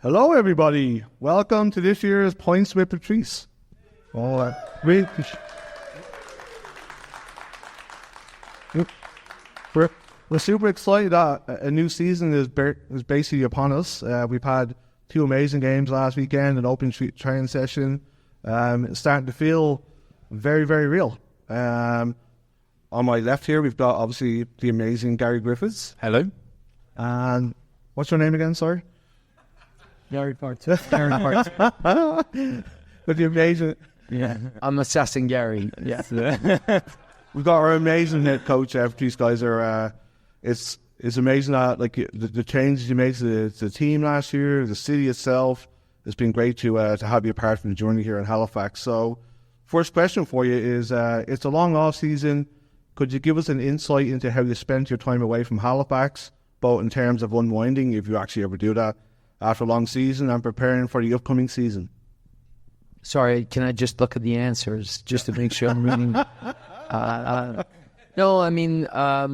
Hello, everybody. Welcome to this year's Pints with Patrice. We're super excited that a new season is basically upon us. We've had two amazing games last weekend, an open training session. It's starting to feel very, very real. On my left here, we've got obviously the amazing Gary Griffiths. Hello. And what's your name again? Sorry. Gary Parts. Gary Parts. With the amazing... Yeah, I'm assessing Gary. Yes. We've got our amazing head coach, Patrice Gheisar. It's amazing that the changes you made to the team last year, the city itself. It's been great to have you a part of the journey here in Halifax. So, first question for you is: it's a long off season. Could you give us an insight into how you spent your time away from Halifax, both in terms of unwinding, if you actually ever do that, after a long season, and preparing for the upcoming season? Sorry, can I just look at the answers just to make sure I'm reading? No, I mean,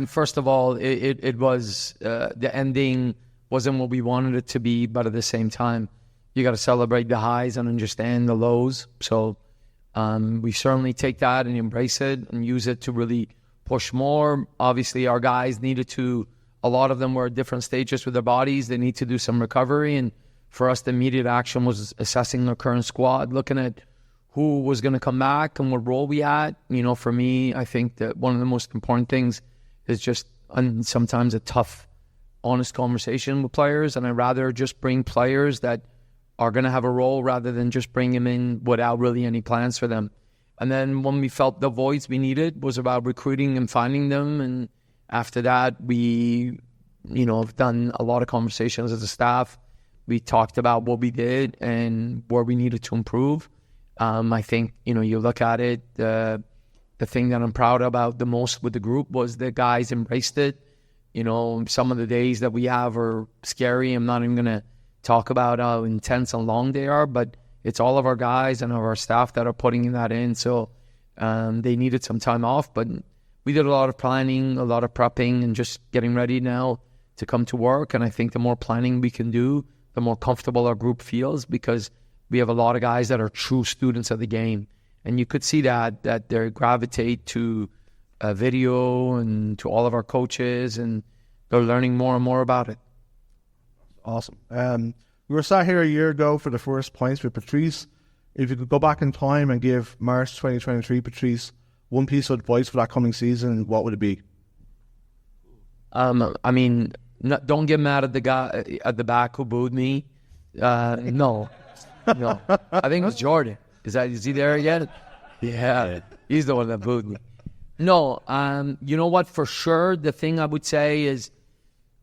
first of all, it was the ending wasn't what we wanted it to be, but at the same time, you got to celebrate the highs and understand the lows. So we certainly take that and embrace it and use it to really push more. Obviously, our guys needed to. A lot of them were at different stages with their bodies. They need to do some recovery. And for us, the immediate action was assessing the current squad, looking at who was going to come back and what role we had. You know, for me, I think that one of the most important things is just sometimes a tough, honest conversation with players. And I'd rather just bring players that are going to have a role rather than just bring them in without really any plans for them. And then when we felt the voids we needed was about recruiting and finding them. And after that, we, have done a lot of conversations as a staff. We talked about what we did and where we needed to improve. I think, you look at it, the thing that I'm proud about the most with the group was the guys embraced it. Some of the days that we have are scary. I'm not even going to talk about how intense and long they are, but it's all of our guys and our staff that are putting that in. So they needed some time off, but we did a lot of planning, a lot of prepping, and just getting ready now to come to work. And I think the more planning we can do, the more comfortable our group feels, because we have a lot of guys that are true students of the game. And you could see that they gravitate to video and to all of our coaches, and they're learning more and more about it. Awesome. We were sat here a year ago for the first Pints with Patrice. If you could go back in time and give March 2023 Patrice one piece of advice for that coming season, what would it be? I mean, don't get mad at the guy at the back who booed me. No. I think it was Jordan. Is he there again? Yeah, he's the one that booed me. No, you know what? For sure, the thing I would say is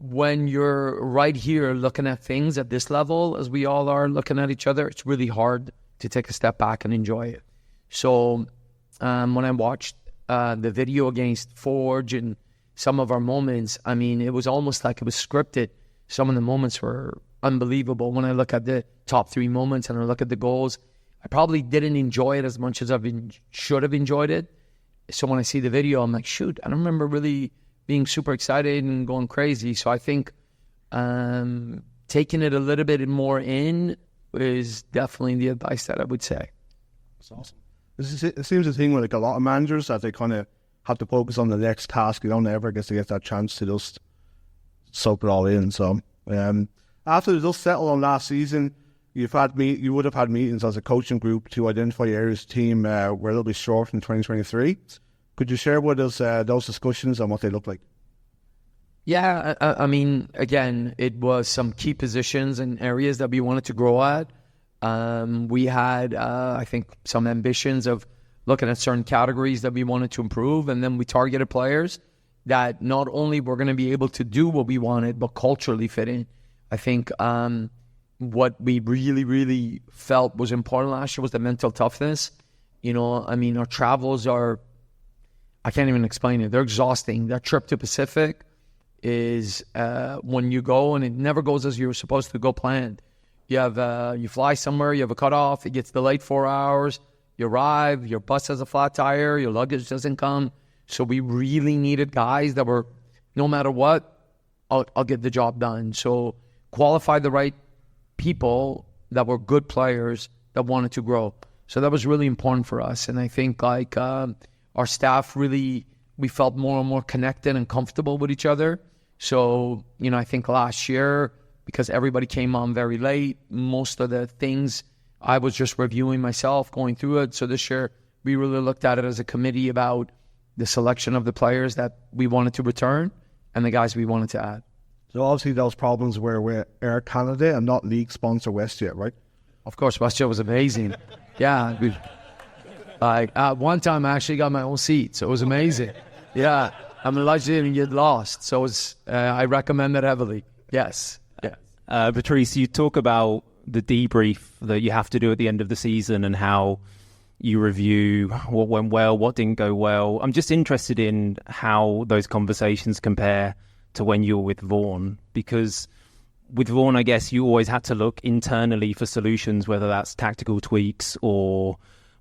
when you're right here looking at things at this level, as we all are looking at each other, it's really hard to take a step back and enjoy it. So when I watched the video against Forge and some of our moments, I mean, it was almost like it was scripted. Some of the moments were unbelievable. When I look at the top three moments and I look at the goals, I probably didn't enjoy it as much as I should have enjoyed it. So when I see the video, I'm like, shoot, I don't remember really being super excited and going crazy. So I think taking it a little bit more in is definitely the advice that I would say. That's awesome. It seems a thing with a lot of managers that they kind of have to focus on the next task. You don't ever get to get that chance to just soak it all in. So after the dust settled on last season, you would have had meetings as a coaching group to identify areas of the team where they'll be short in 2023. Could you share with us those discussions and what they look like? Yeah, I mean, again, it was some key positions and areas that we wanted to grow at. We had, I think, some ambitions of looking at certain categories that we wanted to improve, and then we targeted players that not only were going to be able to do what we wanted, but culturally fit in. I think what we really, really felt was important last year was the mental toughness. I mean, our travels are, I can't even explain it. They're exhausting. That trip to Pacific is when you go and it never goes as you're supposed to go planned. You fly somewhere, you have a cutoff, it gets delayed 4 hours, you arrive, your bus has a flat tire, your luggage doesn't come. So we really needed guys that were, no matter what, I'll get the job done. So qualify the right people that were good players that wanted to grow. So that was really important for us. And I think like our staff really, we felt more and more connected and comfortable with each other. So, I think last year, because everybody came on very late, most of the things I was just reviewing myself, going through it. So this year, we really looked at it as a committee about the selection of the players that we wanted to return and the guys we wanted to add. So obviously those problems were with Air Canada and not league sponsor WestJet, right? Of course, WestJet was amazing. Yeah. One time I actually got my own seat, so it was amazing. Yeah. I'm lucky I didn't get lost. So I recommend it heavily. Yes. Yeah. Patrice, you talk about the debrief that you have to do at the end of the season and how you review what went well, what didn't go well. I'm just interested in how those conversations compare to when you were with Vaughan, because with Vaughan, I guess you always had to look internally for solutions, whether that's tactical tweaks or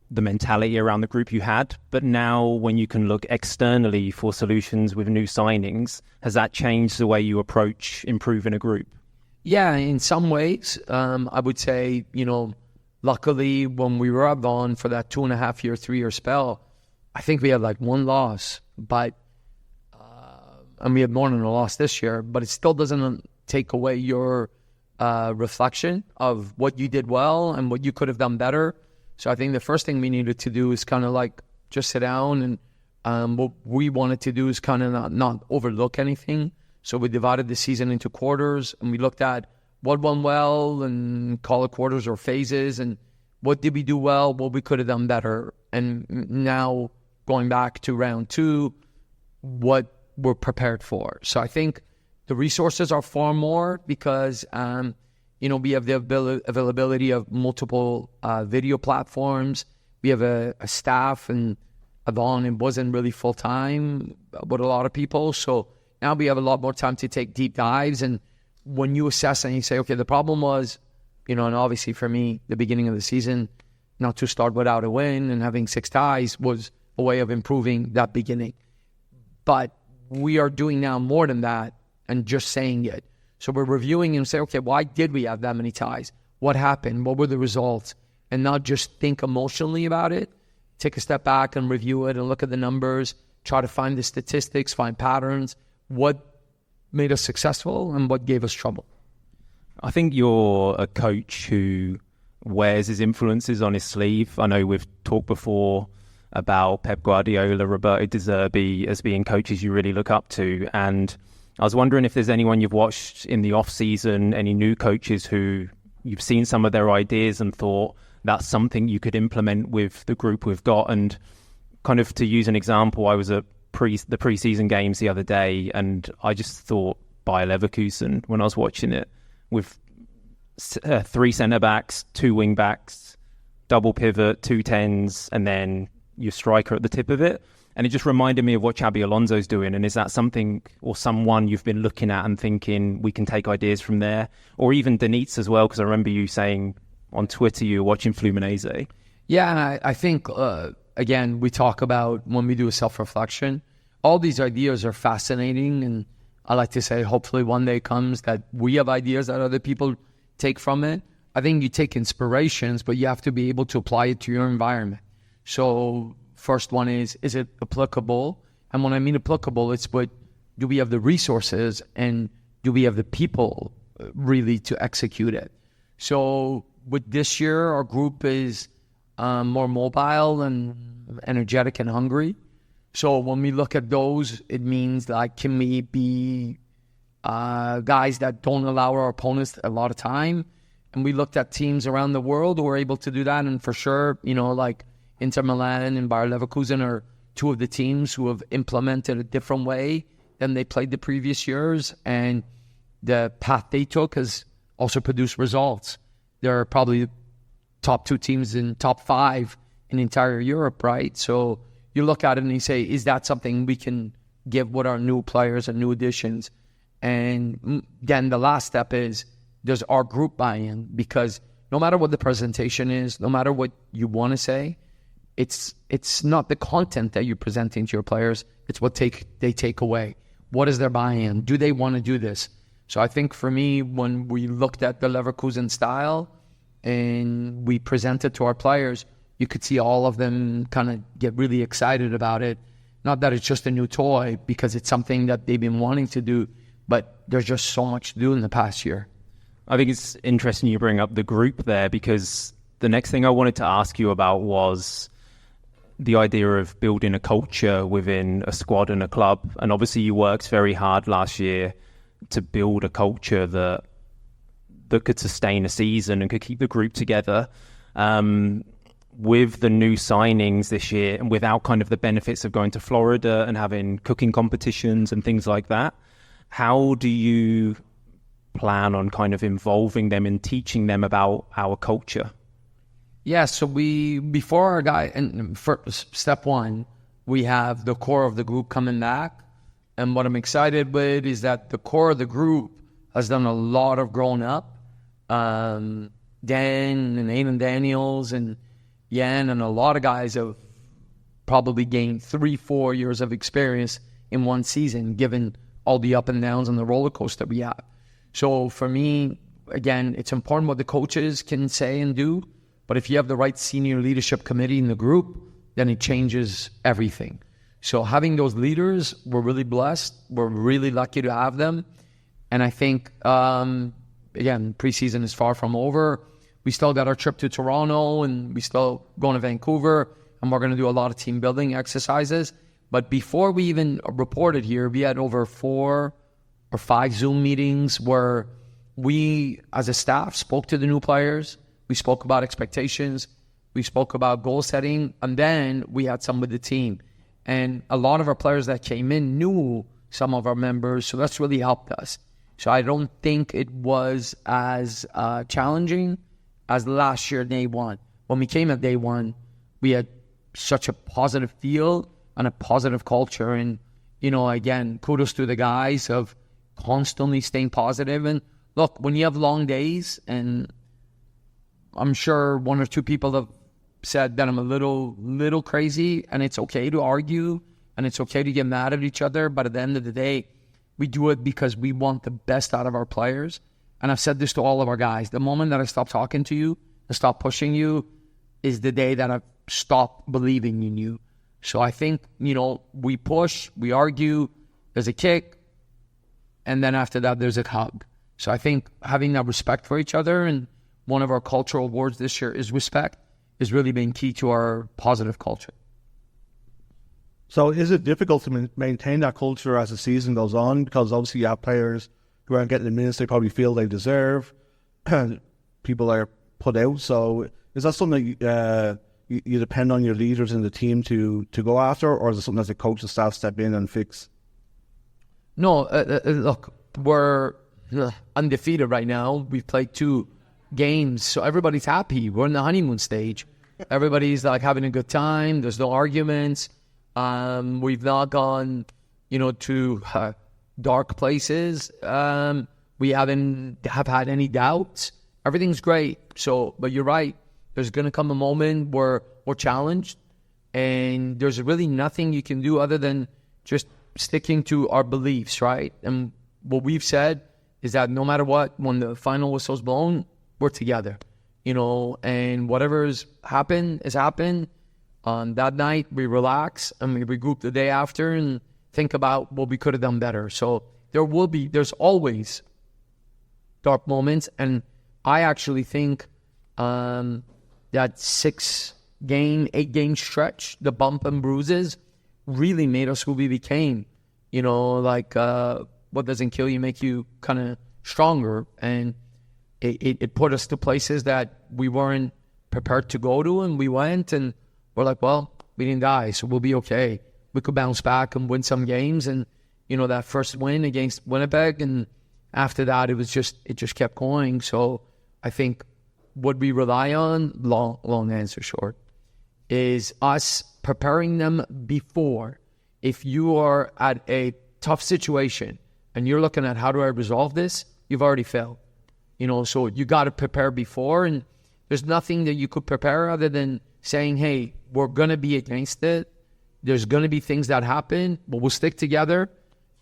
the mentality around the group you had. But now when you can look externally for solutions with new signings, has that changed the way you approach improving a group? Yeah, in some ways, I would say, luckily when we were at Vaughan for that 2.5 year, 3 year spell, I think we had like one loss, and we had more than a loss this year, but it still doesn't take away your reflection of what you did well and what you could have done better. So I think the first thing we needed to do is kind of like just sit down, and what we wanted to do is kind of not overlook anything. So we divided the season into quarters, and we looked at what went well and call it quarters or phases, and what did we do well, what we could have done better. And now going back to round 2, what we're prepared for. So I think the resources are far more because, we have the availability of multiple video platforms. We have a staff, and Vaughan, it wasn't really full-time with a lot of people. So now we have a lot more time to take deep dives. And when you assess and you say, okay, the problem was, and obviously for me, the beginning of the season, not to start without a win and having 6 ties was a way of improving that beginning. But we are doing now more than that and just saying it. So we're reviewing and say, okay, why did we have that many ties? What happened? What were the results? And not just think emotionally about it. Take a step back and review it and look at the numbers, try to find the statistics, find patterns, what made us successful and what gave us trouble. I think you're a coach who wears his influences on his sleeve. I know we've talked before about Pep Guardiola, Roberto De Zerbi as being coaches you really look up to. And I was wondering if there's anyone you've watched in the off-season, any new coaches who you've seen some of their ideas and thought that's something you could implement with the group we've got. And kind of to use an example, I was at the pre-season games the other day, and I just thought Bayer Leverkusen when I was watching it, with 3 centre-backs, 2 wing-backs, double pivot, 2 10s, and then your striker at the tip of it. And it just reminded me of what Xabi Alonso's doing. And is that something or someone you've been looking at and thinking we can take ideas from there? Or even Denitz as well, because I remember you saying on Twitter you were watching Fluminense. Yeah, and I think, again, we talk about when we do a self-reflection, all these ideas are fascinating. And I like to say hopefully one day comes that we have ideas that other people take from it. I think you take inspirations, but you have to be able to apply it to your environment. So first one is it applicable? And when I mean applicable, it's what do we have the resources and do we have the people really to execute it? So with this year, our group is more mobile and energetic and hungry. So when we look at those, it means like, can we be guys that don't allow our opponents a lot of time? And we looked at teams around the world who are able to do that. And for sure, like Inter Milan and Bayer Leverkusen are 2 of the teams who have implemented a different way than they played the previous years. And the path they took has also produced results. They're probably top 2 teams in top 5 in entire Europe, right? So you look at it and you say, is that something we can give with our new players and new additions? And then the last step is, does our group buy in? Because no matter what the presentation is, no matter what you want to say, it's not the content that you're presenting to your players. It's what they take away. What is their buy-in? Do they want to do this? So I think for me, when we looked at the Leverkusen style and we presented to our players, you could see all of them kind of get really excited about it. Not that it's just a new toy, because it's something that they've been wanting to do, but there's just so much to do in the past year. I think it's interesting you bring up the group there, because the next thing I wanted to ask you about was the idea of building a culture within a squad and a club. And obviously you worked very hard last year to build a culture that could sustain a season and could keep the group together. With the new signings this year, and without kind of the benefits of going to Florida and having cooking competitions and things like that, how do you plan on kind of involving them and teaching them about our culture? Yeah, so before our guy, and first, step one, we have the core of the group coming back. And what I'm excited with is that the core of the group has done a lot of growing up. Dan and Aidan Daniels and Jan and a lot of guys have probably gained 3-4 years of experience in one season, given all the up and downs and the roller coaster we have. So for me, again, it's important what the coaches can say and do, but if you have the right senior leadership committee in the group, then it changes everything. So having those leaders, we're really blessed. We're really lucky to have them. And I think, again, preseason is far from over. We still got our trip to Toronto, and we still going to Vancouver, and we're going to do a lot of team building exercises. But before we even reported here, we had over 4 or 5 Zoom meetings where we, as a staff, spoke to the new players. We spoke about expectations. We spoke about goal setting. And then we had some with the team. And a lot of our players that came in knew some of our members, so that's really helped us. So I don't think it was as challenging as last year, day one. When we came at day one, we had such a positive feel and a positive culture. And, you know, again, kudos to the guys of constantly staying positive. And look, when you have long days, and I'm sure 1 or 2 people have said that I'm a little crazy, and it's okay to argue and it's okay to get mad at each other, but at the end of the day, we do it because we want the best out of our players. And I've said this to all of our guys: the moment that I stop talking to you and stop pushing you is the day that I've stopped believing in you. So I think, you know, we push, we argue, there's a kick, and then after that there's a hug. So I think having that respect for each other, and one of our cultural awards this year is respect, is really been key to our positive culture. So is it difficult to maintain that culture as the season goes on? Because obviously you have players who aren't getting the minutes they probably feel they deserve. People are put out. So is that something that you depend on your leaders in the team to go after, or is it something that the coaching staff step in and fix? No, look, we're undefeated right now. We've played 2 games, so everybody's happy. We're in the honeymoon stage. Everybody's like having a good time. There's no arguments. We've not gone, you know, to dark places. We haven't had any doubts. Everything's great. So, but you're right. There's going to come a moment where we're challenged, and there's really nothing you can do other than just sticking to our beliefs, right? And what we've said is that no matter what, when the final whistle's blown, we're together, you know, and whatever's happened has happened. On that night, we relax and we regroup the day after and think about what we could have done better. So there's always dark moments. And I actually think that 8-game stretch, the bump and bruises, really made us who we became. You know, like what doesn't kill you make you kind of stronger. And it put us to places that we weren't prepared to go to, and we went, and we're like, well, we didn't die, so we'll be okay. We could bounce back and win some games. And, you know, that first win against Winnipeg, and after that, it just kept going. So I think what we rely on, long answer short, is us preparing them before. If you are at a tough situation and you're looking at how do I resolve this, you've already failed. You know, so you got to prepare before, and there's nothing that you could prepare other than saying, hey, we're going to be against it. There's going to be things that happen, but we'll stick together.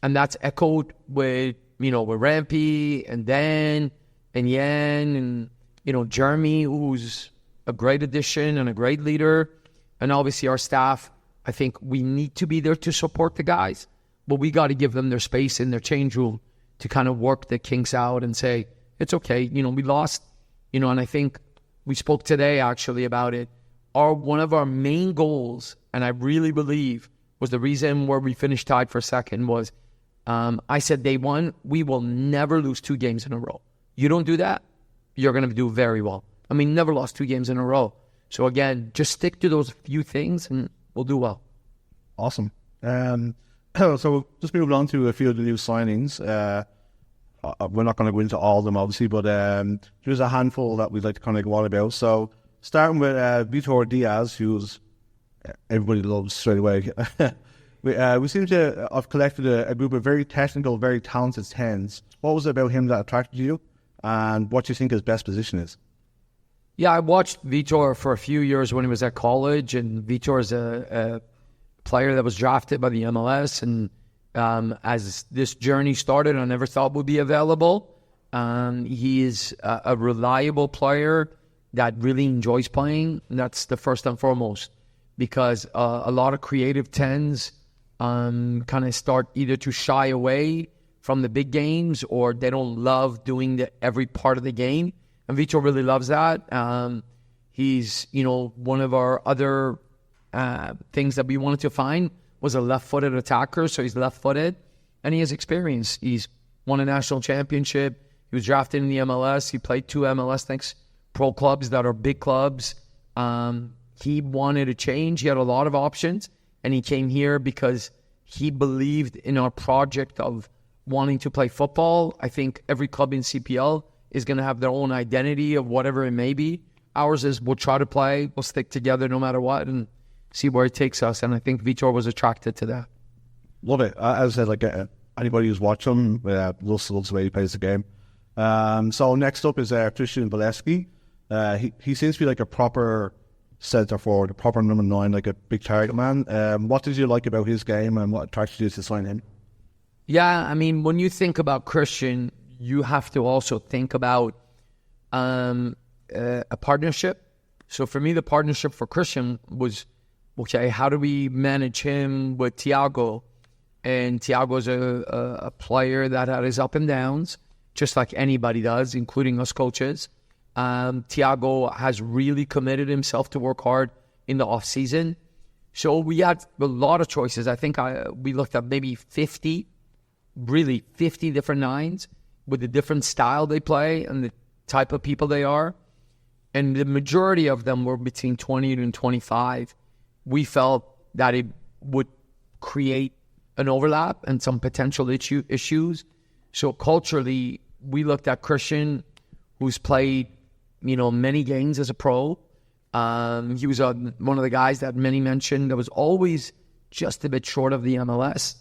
And that's echoed with with Rampy and Dan and Yan and, Jeremy, who's a great addition and a great leader. And obviously our staff, I think we need to be there to support the guys, but we got to give them their space in their change room to kind of work the kinks out and say, it's okay. We lost, and I think we spoke today actually about it. One of our main goals, and I really believe was the reason where we finished tied for second was, I said day one, we will never lose 2 games in a row. You don't do that, you're going to do very well. Never lost 2 games in a row. So again, just stick to those few things and we'll do well. Awesome. So just moving on to a few of the new signings. We're not going to go into all of them, obviously, but there's a handful that we'd like to kind of go on about. So starting with Vitor Diaz, who's everybody loves straight away. We seem to have collected a group of very technical, very talented 10s. What was it about him that attracted you, and what do you think his best position is? Yeah, I watched Vitor for a few years when he was at college, and Vitor is a player that was drafted by the MLS, and as this journey started, I never thought would be available. He is a reliable player that really enjoys playing, and that's the first and foremost, because a lot of creative 10s kind of start either to shy away from the big games, or they don't love doing every part of the game. And Vitor really loves that. He's, one of our other things that we wanted to find was a left-footed attacker. So he's left-footed, and he has experience. He's won a national championship. He was drafted in the MLS. He played 2 MLS pro clubs that are big clubs. He wanted a change. He had a lot of options, and he came here because he believed in our project of wanting to play football. I think every club in CPL is going to have their own identity of whatever it may be. Ours is we'll try to play, we'll stick together no matter what, and see where it takes us. And I think Vitor was attracted to that. Love it. As I said, anybody who's watched him loves the way he plays the game. So next up is Christian Valesky. He seems to be like a proper centre forward, a proper number 9, like a big target man. What did you like about his game, and what attracted you to sign him? Yeah, when you think about Christian, you have to also think about a partnership. So for me, the partnership for Christian was, okay, how do we manage him with Thiago? And Thiago's a player that had his up and downs, just like anybody does, including us coaches. Thiago has really committed himself to work hard in the off season. So we had a lot of choices. I think we looked at maybe 50 different 9s with the different style they play and the type of people they are. And the majority of them were between 20 and 25. We felt that it would create an overlap and some potential issues. So culturally, we looked at Christian, who's played, many games as a pro. He was one of the guys that many mentioned that was always just a bit short of the MLS.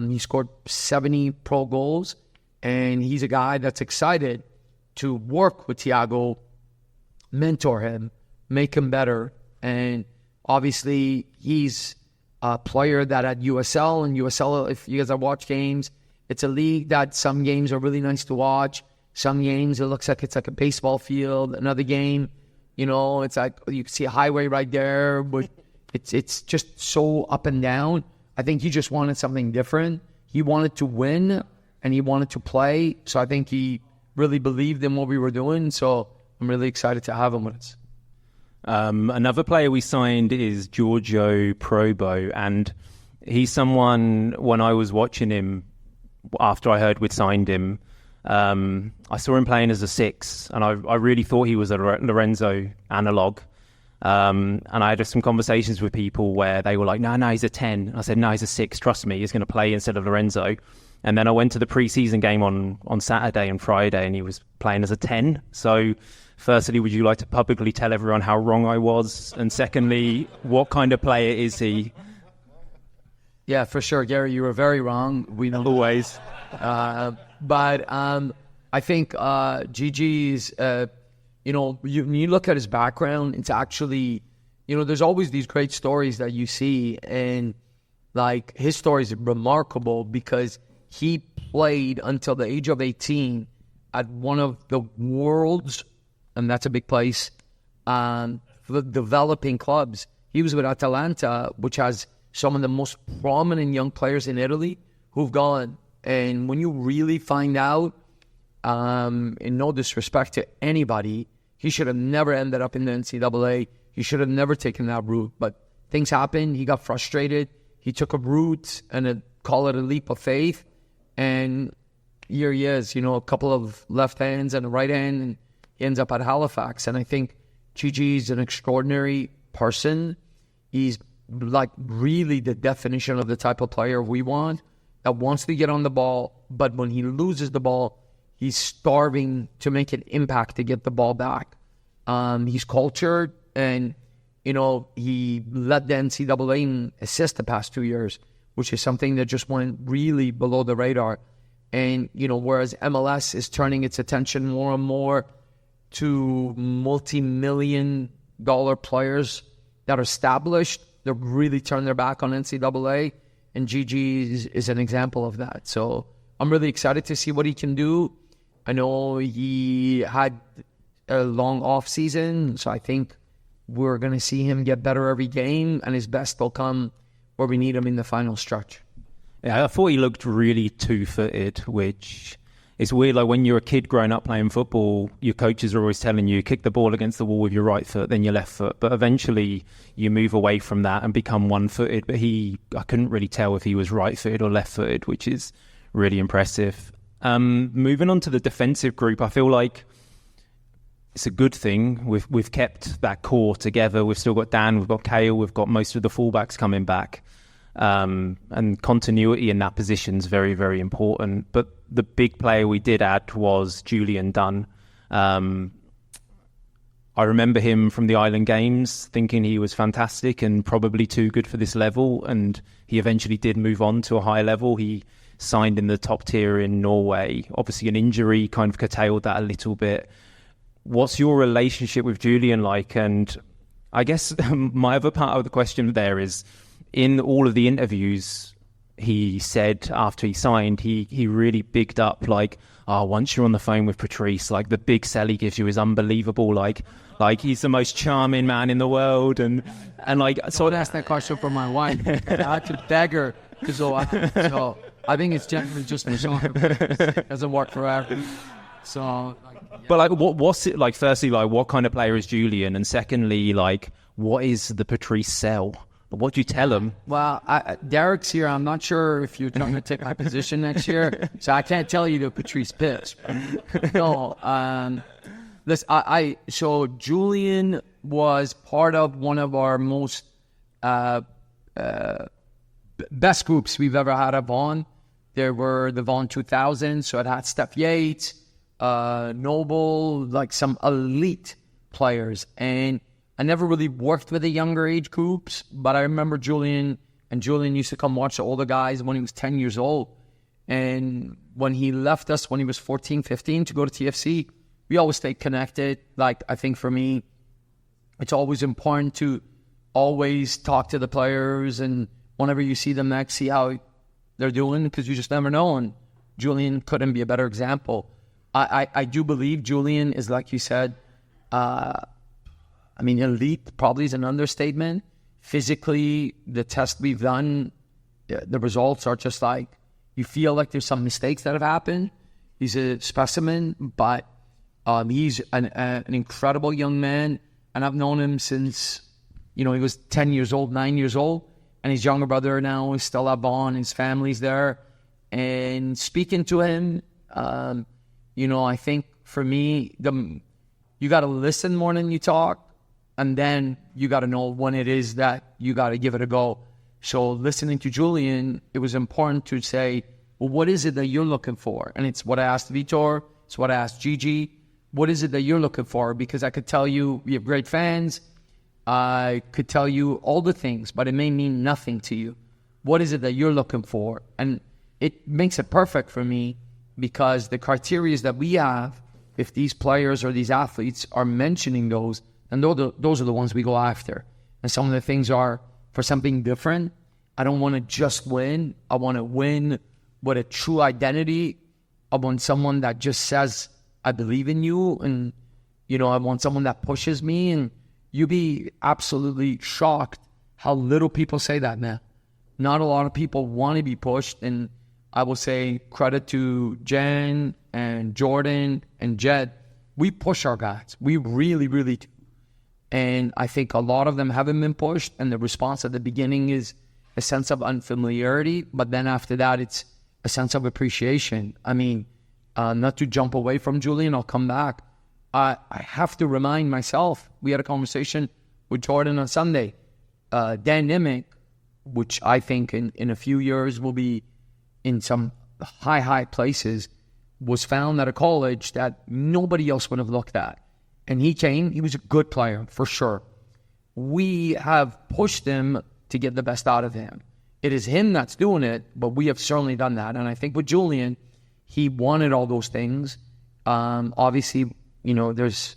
He scored 70 pro goals, and he's a guy that's excited to work with Thiago, mentor him, make him better. And obviously, he's a player that at USL, and USL, if you guys have watched games, it's a league that some games are really nice to watch. Some games, it looks like it's like a baseball field. Another game, it's like you can see a highway right there, but it's just so up and down. I think he just wanted something different. He wanted to win, and he wanted to play. So I think he really believed in what we were doing. So I'm really excited to have him with us. Another player we signed is Giorgio Probo, and he's someone, when I was watching him after I heard we'd signed him, I saw him playing as a 6, and I really thought he was a Lorenzo analog. And I had some conversations with people where they were like, no, he's a 10. I said, no, he's a 6. Trust me, he's going to play instead of Lorenzo. And then I went to the preseason game on Saturday and Friday, and he was playing as a 10. So firstly, would you like to publicly tell everyone how wrong I was? And secondly, what kind of player is he? Yeah, for sure, Gary, you were very wrong. We know. Always. But I think Gigi's, when you look at his background, it's actually, there's always these great stories that you see. And, like, his story is remarkable because he played until the age of 18 at one of the world's, and that's a big place, the developing clubs. He was with Atalanta, which has some of the most prominent young players in Italy who've gone. And when you really find out, in no disrespect to anybody, he should have never ended up in the NCAA. He should have never taken that route. But things happened. He got frustrated. He took a route and call it a leap of faith. And here he is, a couple of left hands and a right hand, and he ends up at Halifax. And I think Gigi's an extraordinary person. He's like really the definition of the type of player we want, that wants to get on the ball, but when he loses the ball, he's starving to make an impact to get the ball back. He's cultured, and, he led the NCAA in assists the past 2 years, which is something that just went really below the radar. And, whereas MLS is turning its attention more and more to multi-million-dollar players that are established, they're really turning their back on NCAA, and Gigi is an example of that. So I'm really excited to see what he can do. I know he had a long off season, so I think we're going to see him get better every game, and his best will come where we need him in the final stretch. Yeah, I thought he looked really two-footed, which is weird. Like when you're a kid growing up playing football, your coaches are always telling you, kick the ball against the wall with your right foot, then your left foot. But eventually you move away from that and become one-footed. But I couldn't really tell if he was right-footed or left-footed, which is really impressive. Moving on to the defensive group, I feel like it's a good thing. We've kept that core together. We've still got Dan, we've got Kale, we've got most of the fullbacks coming back. And continuity in that position is very, very important. But the big player we did add was Julian Dunn. I remember him from the Island Games thinking he was fantastic and probably too good for this level. And he eventually did move on to a higher level. He signed in the top tier in Norway. Obviously, an injury kind of curtailed that a little bit. What's your relationship with Julian like? And I guess my other part of the question there is, in all of the interviews, he said after he signed, he really bigged up, like, once you're on the phone with Patrice, like the big sell he gives you is unbelievable. Like he's the most charming man in the world, and like. So I'd ask that question for my wife. I had to beg her to go out. So I think it's generally just for sure. It doesn't work forever. So. But like, what's it like? Firstly, like, what kind of player is Julian, and secondly, like, what is the Patrice sell? What do you tell him? Well, Derek's here. I'm not sure if you're trying to take my position next year, so I can't tell you the Patrice pitch. No, listen, so Julian was part of one of our most best groups we've ever had at Vaughan. There were the Vaughan 2000, so it had Steph Yates, Noble, like some elite players, and I never really worked with the younger age groups, but I remember Julian used to come watch the older guys when he was 10 years old. And when he left us when he was 14, 15 to go to TFC, we always stayed connected. Like, I think for me, it's always important to always talk to the players, and whenever you see them next, see how they're doing, because you just never know. And Julian couldn't be a better example. I do believe Julian is, like you said, elite probably is an understatement. Physically, the test we've done, the results are just like, you feel like there's some mistakes that have happened. He's a specimen, but he's an incredible young man. And I've known him since, he was 10 years old, 9 years old. And his younger brother now is still at Vaughan. His family's there. And speaking to him, I think for me, you got to listen more than you talk. And then you got to know when it is that you got to give it a go. So listening to Julian, it was important to say, well, what is it that you're looking for? And it's what I asked Vitor. It's what I asked Gigi. What is it that you're looking for? Because I could tell you, we have great fans. I could tell you all the things, but it may mean nothing to you. What is it that you're looking for? And it makes it perfect for me, because the criteria that we have, if these players or these athletes are mentioning those, and those are the ones we go after. And some of the things are for something different. I don't want to just win. I want to win with a true identity. I want someone that just says, I believe in you, and, I want someone that pushes me, and you'd be absolutely shocked how little people say that now. Not a lot of people want to be pushed, and I will say credit to Jen and Jordan and Jed. We push our guys. We really, really do. And I think a lot of them haven't been pushed, and the response at the beginning is a sense of unfamiliarity, but then after that, it's a sense of appreciation. I mean, not to jump away from Julian, I'll come back. I have to remind myself, we had a conversation with Jordan on Sunday. Dan Nimick, which I think in a few years will be in some high places, was found at a college that nobody else would have looked at. And he was a good player, for sure. We have pushed him to get the best out of him. It is him that's doing it, but we have certainly done that. And I think with Julian, he wanted all those things. Obviously, there's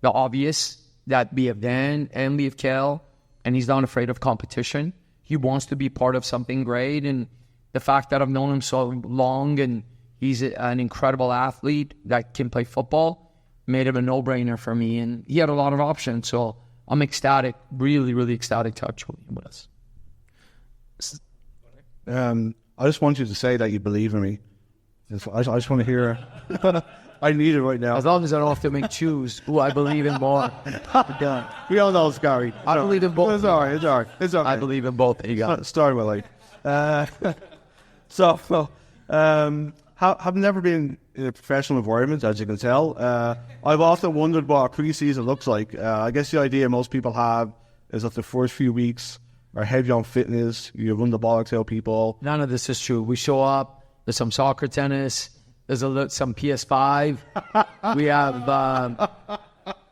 the obvious that we have Dan and we have Kel, and he's not afraid of competition. He wants to be part of something great. And the fact that I've known him so long and he's an incredible athlete that can play football made him a no-brainer for me. And he had a lot of options. So I'm ecstatic, really, really ecstatic to have Julian with us. I just want you to say that you believe in me. I just want to hear. I need it right now. As long as I don't have to make choose who I believe in more. We all know it's Gary. I believe in both. It's all right. It's okay. I believe in both. You got it. Start with like. I've never been in a professional environment, as you can tell. I've often wondered what a preseason looks like. I guess the idea most people have is that the first few weeks are heavy on fitness. You run the ball to people. None of this is true. We show up. There's some soccer, tennis. There's some PS5. We have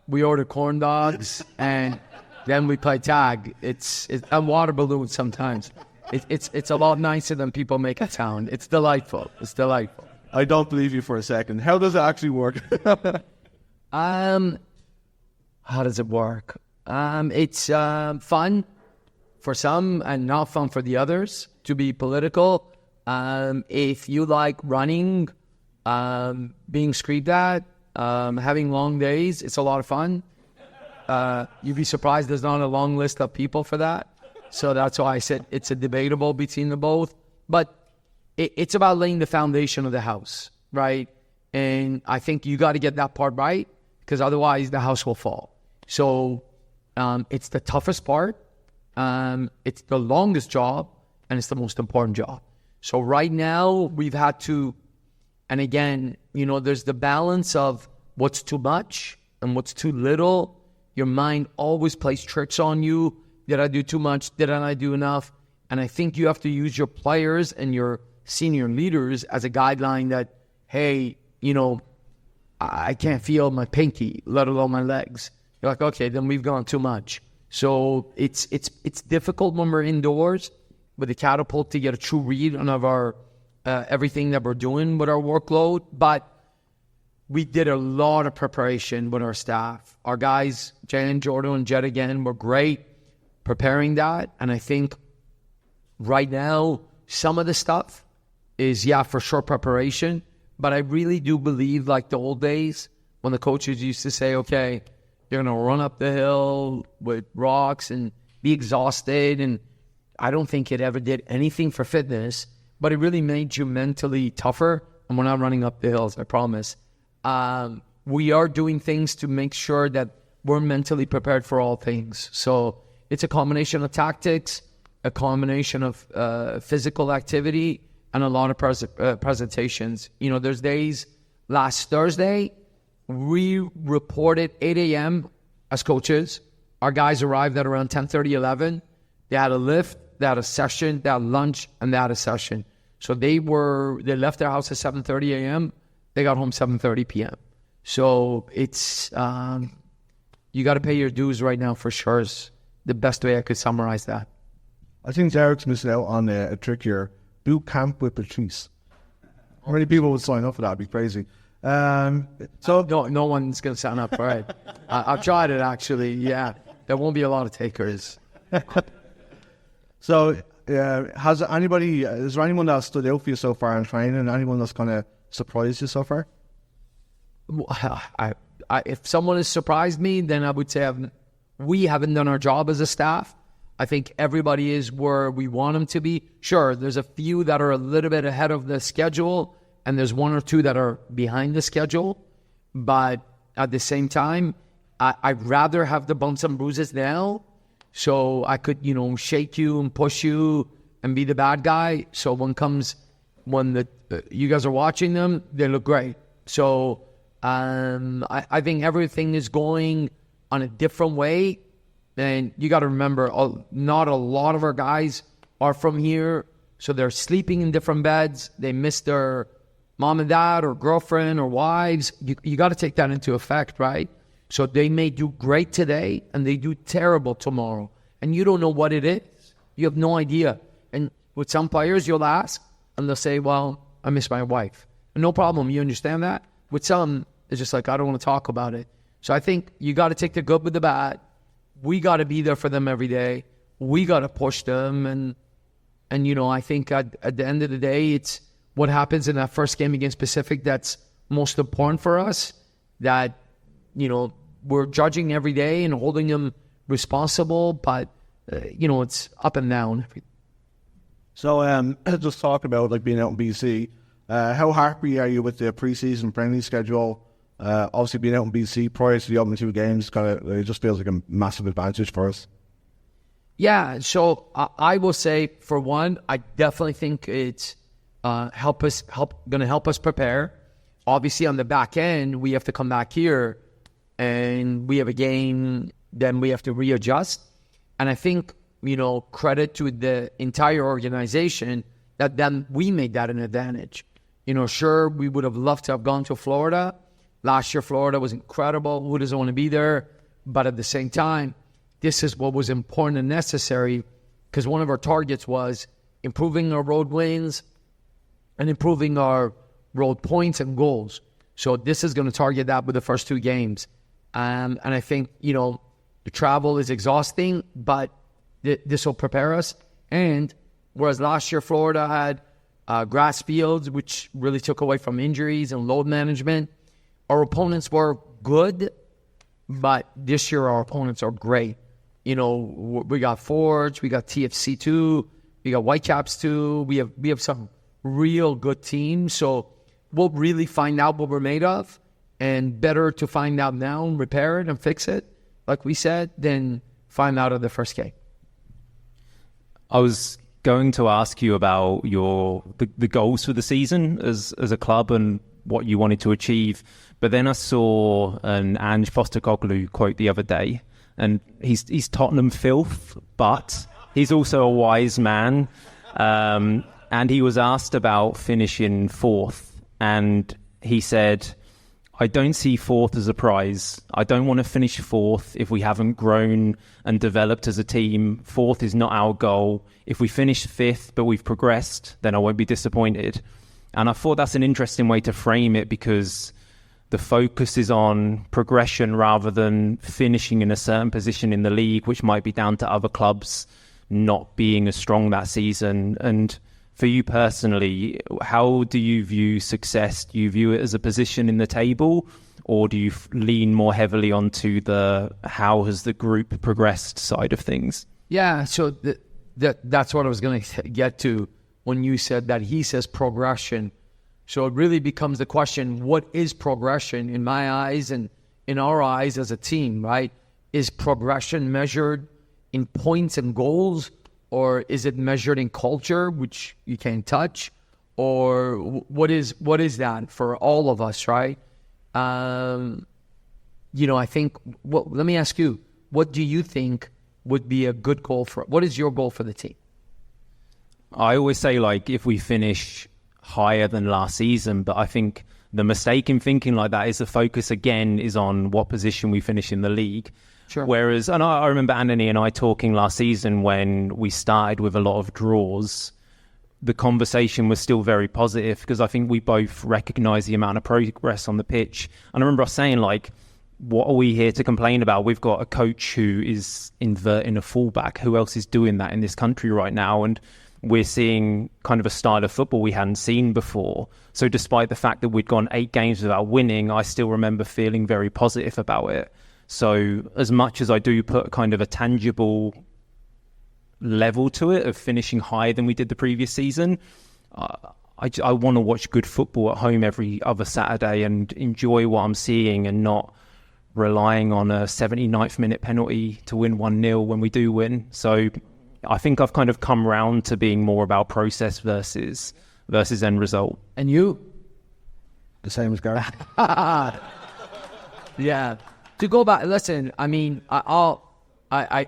we order corn dogs, and then we play tag. It's and water balloons sometimes. It's a lot nicer than people make it sound. It's delightful. It's delightful. I don't believe you for a second. How does it actually work? How does it work? It's fun for some and not fun for the others, to be political. If you like running, being screamed at, having long days, it's a lot of fun. You'd be surprised there's not a long list of people for that. So that's why I said it's a debatable between the both. But it's about laying the foundation of the house, right? And I think you got to get that part right, because otherwise the house will fall. So it's the toughest part. It's the longest job, and it's the most important job. So right now we've had to, and again, there's the balance of what's too much and what's too little. Your mind always plays tricks on you. Did I do too much? Did I not do enough? And I think you have to use your players and your senior leaders as a guideline that, hey, I can't feel my pinky, let alone my legs. You're like, okay, then we've gone too much. So it's difficult when we're indoors with the catapult to get a true read on our everything that we're doing with our workload. But we did a lot of preparation with our staff. Our guys, Jan, Jordan, and Jed again, were great preparing that. And I think right now, some of the stuff is, for sure preparation. But I really do believe, like the old days, when the coaches used to say, okay, you're going to run up the hill with rocks and be exhausted. And I don't think it ever did anything for fitness, but it really made you mentally tougher. And we're not running up the hills, I promise. We are doing things to make sure that we're mentally prepared for all things. So it's a combination of tactics, a combination of physical activity, and a lot of presentations. There's days, last Thursday, we reported 8 a.m. as coaches. Our guys arrived at around 10:30, 11. They had a lift, they had a session, they had lunch, and they had a session. So they left their house at 7:30 a.m. They got home 7:30 p.m. So it's, you got to pay your dues right now for sure is the best way I could summarize that. I think Derek's missing out on a trick here. Boot camp with Patrice. How many people would sign up for that? It'd be crazy. No one's going to sign up for it. I've tried it, actually. Yeah, there won't be a lot of takers. So Has anybody? Is there anyone that stood out for you so far in training? Anyone that's kind of surprised you so far? If someone has surprised me, then I would say we haven't done our job as a staff. I think everybody is where we want them to be. Sure, there's a few that are a little bit ahead of the schedule, and there's one or two that are behind the schedule. But at the same time, I'd rather have the bumps and bruises now, so I could, shake you and push you and be the bad guy. So when you guys are watching them, they look great. So I think everything is going on a different way. And you got to remember, not a lot of our guys are from here. So they're sleeping in different beds. They miss their mom and dad or girlfriend or wives. You got to take that into effect, right? So they may do great today and they do terrible tomorrow. And you don't know what it is. You have no idea. And with some players, you'll ask and they'll say, well, I miss my wife. And no problem. You understand that? With some, it's just like, I don't want to talk about it. So I think you got to take the good with the bad. We got to be there for them every day. We got to push them. And I think at the end of the day, it's what happens in that first game against Pacific that's most important for us, that, we're judging every day and holding them responsible, but, it's up and down. So just talk about being out in BC. How happy are you with the preseason friendly schedule? Obviously, being out in BC prior to the opening 2 games, it just feels like a massive advantage for us. Yeah, so I will say, for one, I definitely think it's going to help us prepare. Obviously, on the back end, we have to come back here, and we have a game, then we have to readjust. And I think, credit to the entire organization that then we made that an advantage. Sure, we would have loved to have gone to Florida. Last year, Florida was incredible. Who doesn't want to be there? But at the same time, this is what was important and necessary, because one of our targets was improving our road wins and improving our road points and goals. So this is going to target that with the first 2 games. And I think, the travel is exhausting, but this will prepare us. And whereas last year, Florida had grass fields, which really took away from injuries and load management, our opponents were good, but this year our opponents are great. We got Forge, we got TFC2, we got Whitecaps 2. We have some real good teams. So we'll really find out what we're made of, and better to find out now and repair it and fix it, like we said, than find out at the first game. I was going to ask you about the goals for the season as a club and what you wanted to achieve. But then I saw an Ange Postecoglou quote the other day, and he's Tottenham filth, but he's also a wise man. And he was asked about finishing 4th, and he said, I don't see 4th as a prize. I don't want to finish 4th if we haven't grown and developed as a team. 4th is not our goal. If we finish 5th, but we've progressed, then I won't be disappointed. And I thought that's an interesting way to frame it, because the focus is on progression rather than finishing in a certain position in the league, which might be down to other clubs not being as strong that season. And for you personally, how do you view success? Do you view it as a position in the table, or do you lean more heavily onto the how has the group progressed side of things? Yeah, so that's what I was going to get to when you said that he says progression. So it really becomes the question, what is progression in my eyes and in our eyes as a team, right? Is progression measured in points and goals, or is it measured in culture, which you can't touch? Or what is that for all of us, right? I think, let me ask you, what do you think would be a good goal what is your goal for the team? I always say, if we finish higher than last season, but I think the mistake in thinking like that is the focus again is on what position we finish in the league. Sure. Whereas, and I remember Anthony and I talking last season when we started with a lot of draws, the conversation was still very positive, because I think we both recognise the amount of progress on the pitch. And I remember us saying, what are we here to complain about? We've got a coach who is inverting a fullback. Who else is doing that in this country right now? And we're seeing kind of a style of football we hadn't seen before. So despite the fact that we'd gone 8 games without winning, I still remember feeling very positive about it. So as much as I do put kind of a tangible level to it of finishing higher than we did the previous season, I want to watch good football at home every other Saturday and enjoy what I'm seeing and not relying on a 79th minute penalty to win 1-0 when we do win. So I think I've kind of come round to being more about process versus end result. And you? The same as Garrison. Yeah. To go back, listen, I mean, I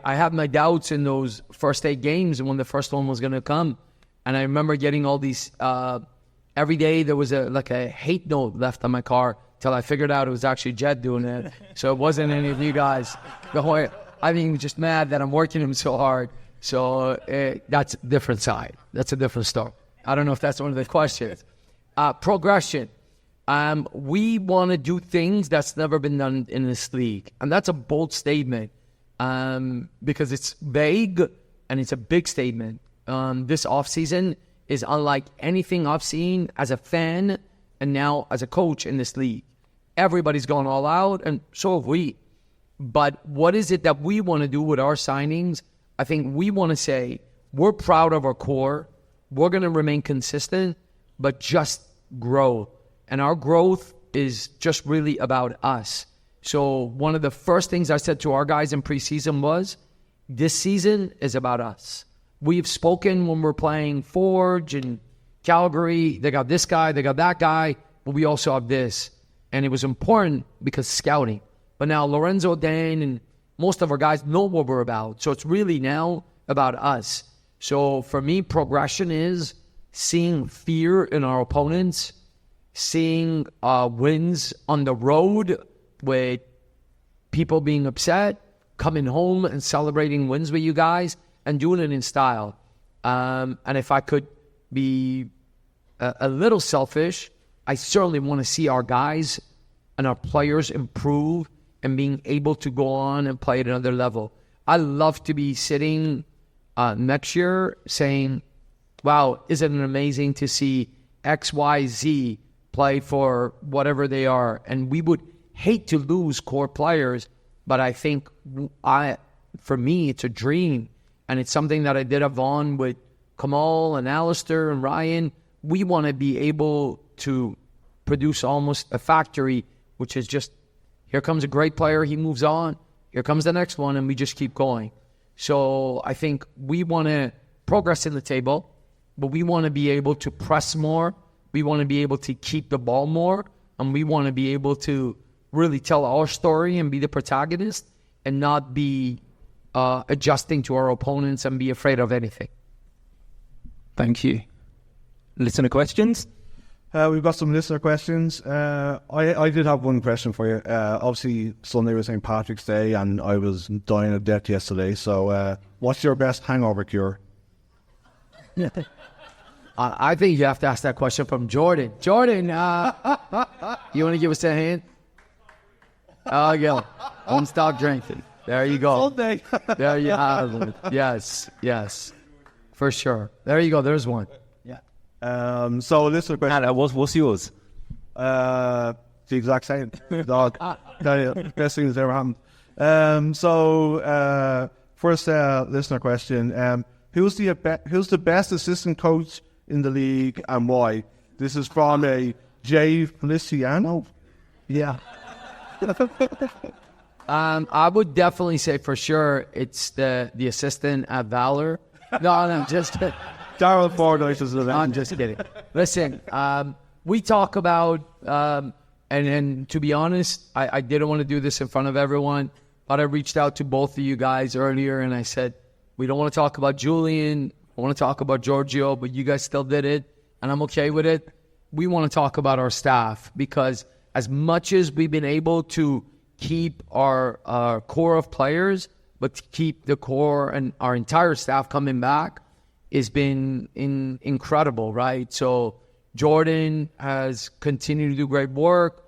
have my doubts in those first 8 games and when the first one was going to come. And I remember getting all these, every day there was a hate note left on my car till I figured out it was actually Jed doing it. So it wasn't any of you guys. I mean, just mad that I'm working him so hard. So that's a different side. That's a different story. I don't know if that's one of the questions. Progression. We want to do things that's never been done in this league. And that's a bold statement because it's vague and it's a big statement. This offseason is unlike anything I've seen as a fan and now as a coach in this league. Everybody's gone all out, and so have we. But what is it that we want to do with our signings? I think we want to say we're proud of our core. We're going to remain consistent, but just grow. And our growth is just really about us. So one of the first things I said to our guys in preseason was, this season is about us. We've spoken when we're playing Forge and Calgary. They got this guy, they got that guy, but we also have this. And it was important because scouting. But now Lorenzo, Dan, and most of our guys know what we're about. So it's really now about us. So for me, progression is seeing fear in our opponents, seeing wins on the road with people being upset, coming home and celebrating wins with you guys, and doing it in style. And if I could be a little selfish, I certainly want to see our guys and our players improve and being able to go on and play at another level. I love to be sitting next year saying, wow, isn't it amazing to see X, Y, Z play for whatever they are? And we would hate to lose core players, but I think for me, it's a dream. And it's something that I did have on with Kamal and Alistair and Ryan. We want to be able to produce almost a factory, which is just, here comes a great player, he moves on. Here comes the next one, and we just keep going. So I think we want to progress in the table, but we want to be able to press more. We want to be able to keep the ball more, and we want to be able to really tell our story and be the protagonist and not be adjusting to our opponents and be afraid of anything. Thank you. Listener questions? We've got some listener questions. I did have one question for you. Obviously, Sunday was St. Patrick's Day, and I was dying of death yesterday. So what's your best hangover cure? I think you have to ask that question from Jordan. Jordan, you want to give us a hand? Oh, yeah. Don't stop drinking. There you go. Sunday. There you have it. Yes. For sure. There you go. There's one. Yeah. So listener question. Anna, what's yours? The exact same. Dog. Best thing that's ever happened. First listener question. Who's the best assistant coach in the league and why? This is from a Jay Feliciano. Yeah. I would definitely say for sure it's the assistant at Valor. No, just kidding. Darryl Fordyce is the I'm just kidding. Listen, we talk about, and to be honest, I didn't want to do this in front of everyone, but I reached out to both of you guys earlier and I said, we don't want to talk about Julian, I want to talk about Giorgio, but you guys still did it, and I'm okay with it. We want to talk about our staff because as much as we've been able to keep our core of players, but to keep the core and our entire staff coming back has been incredible, right? So Jordan has continued to do great work.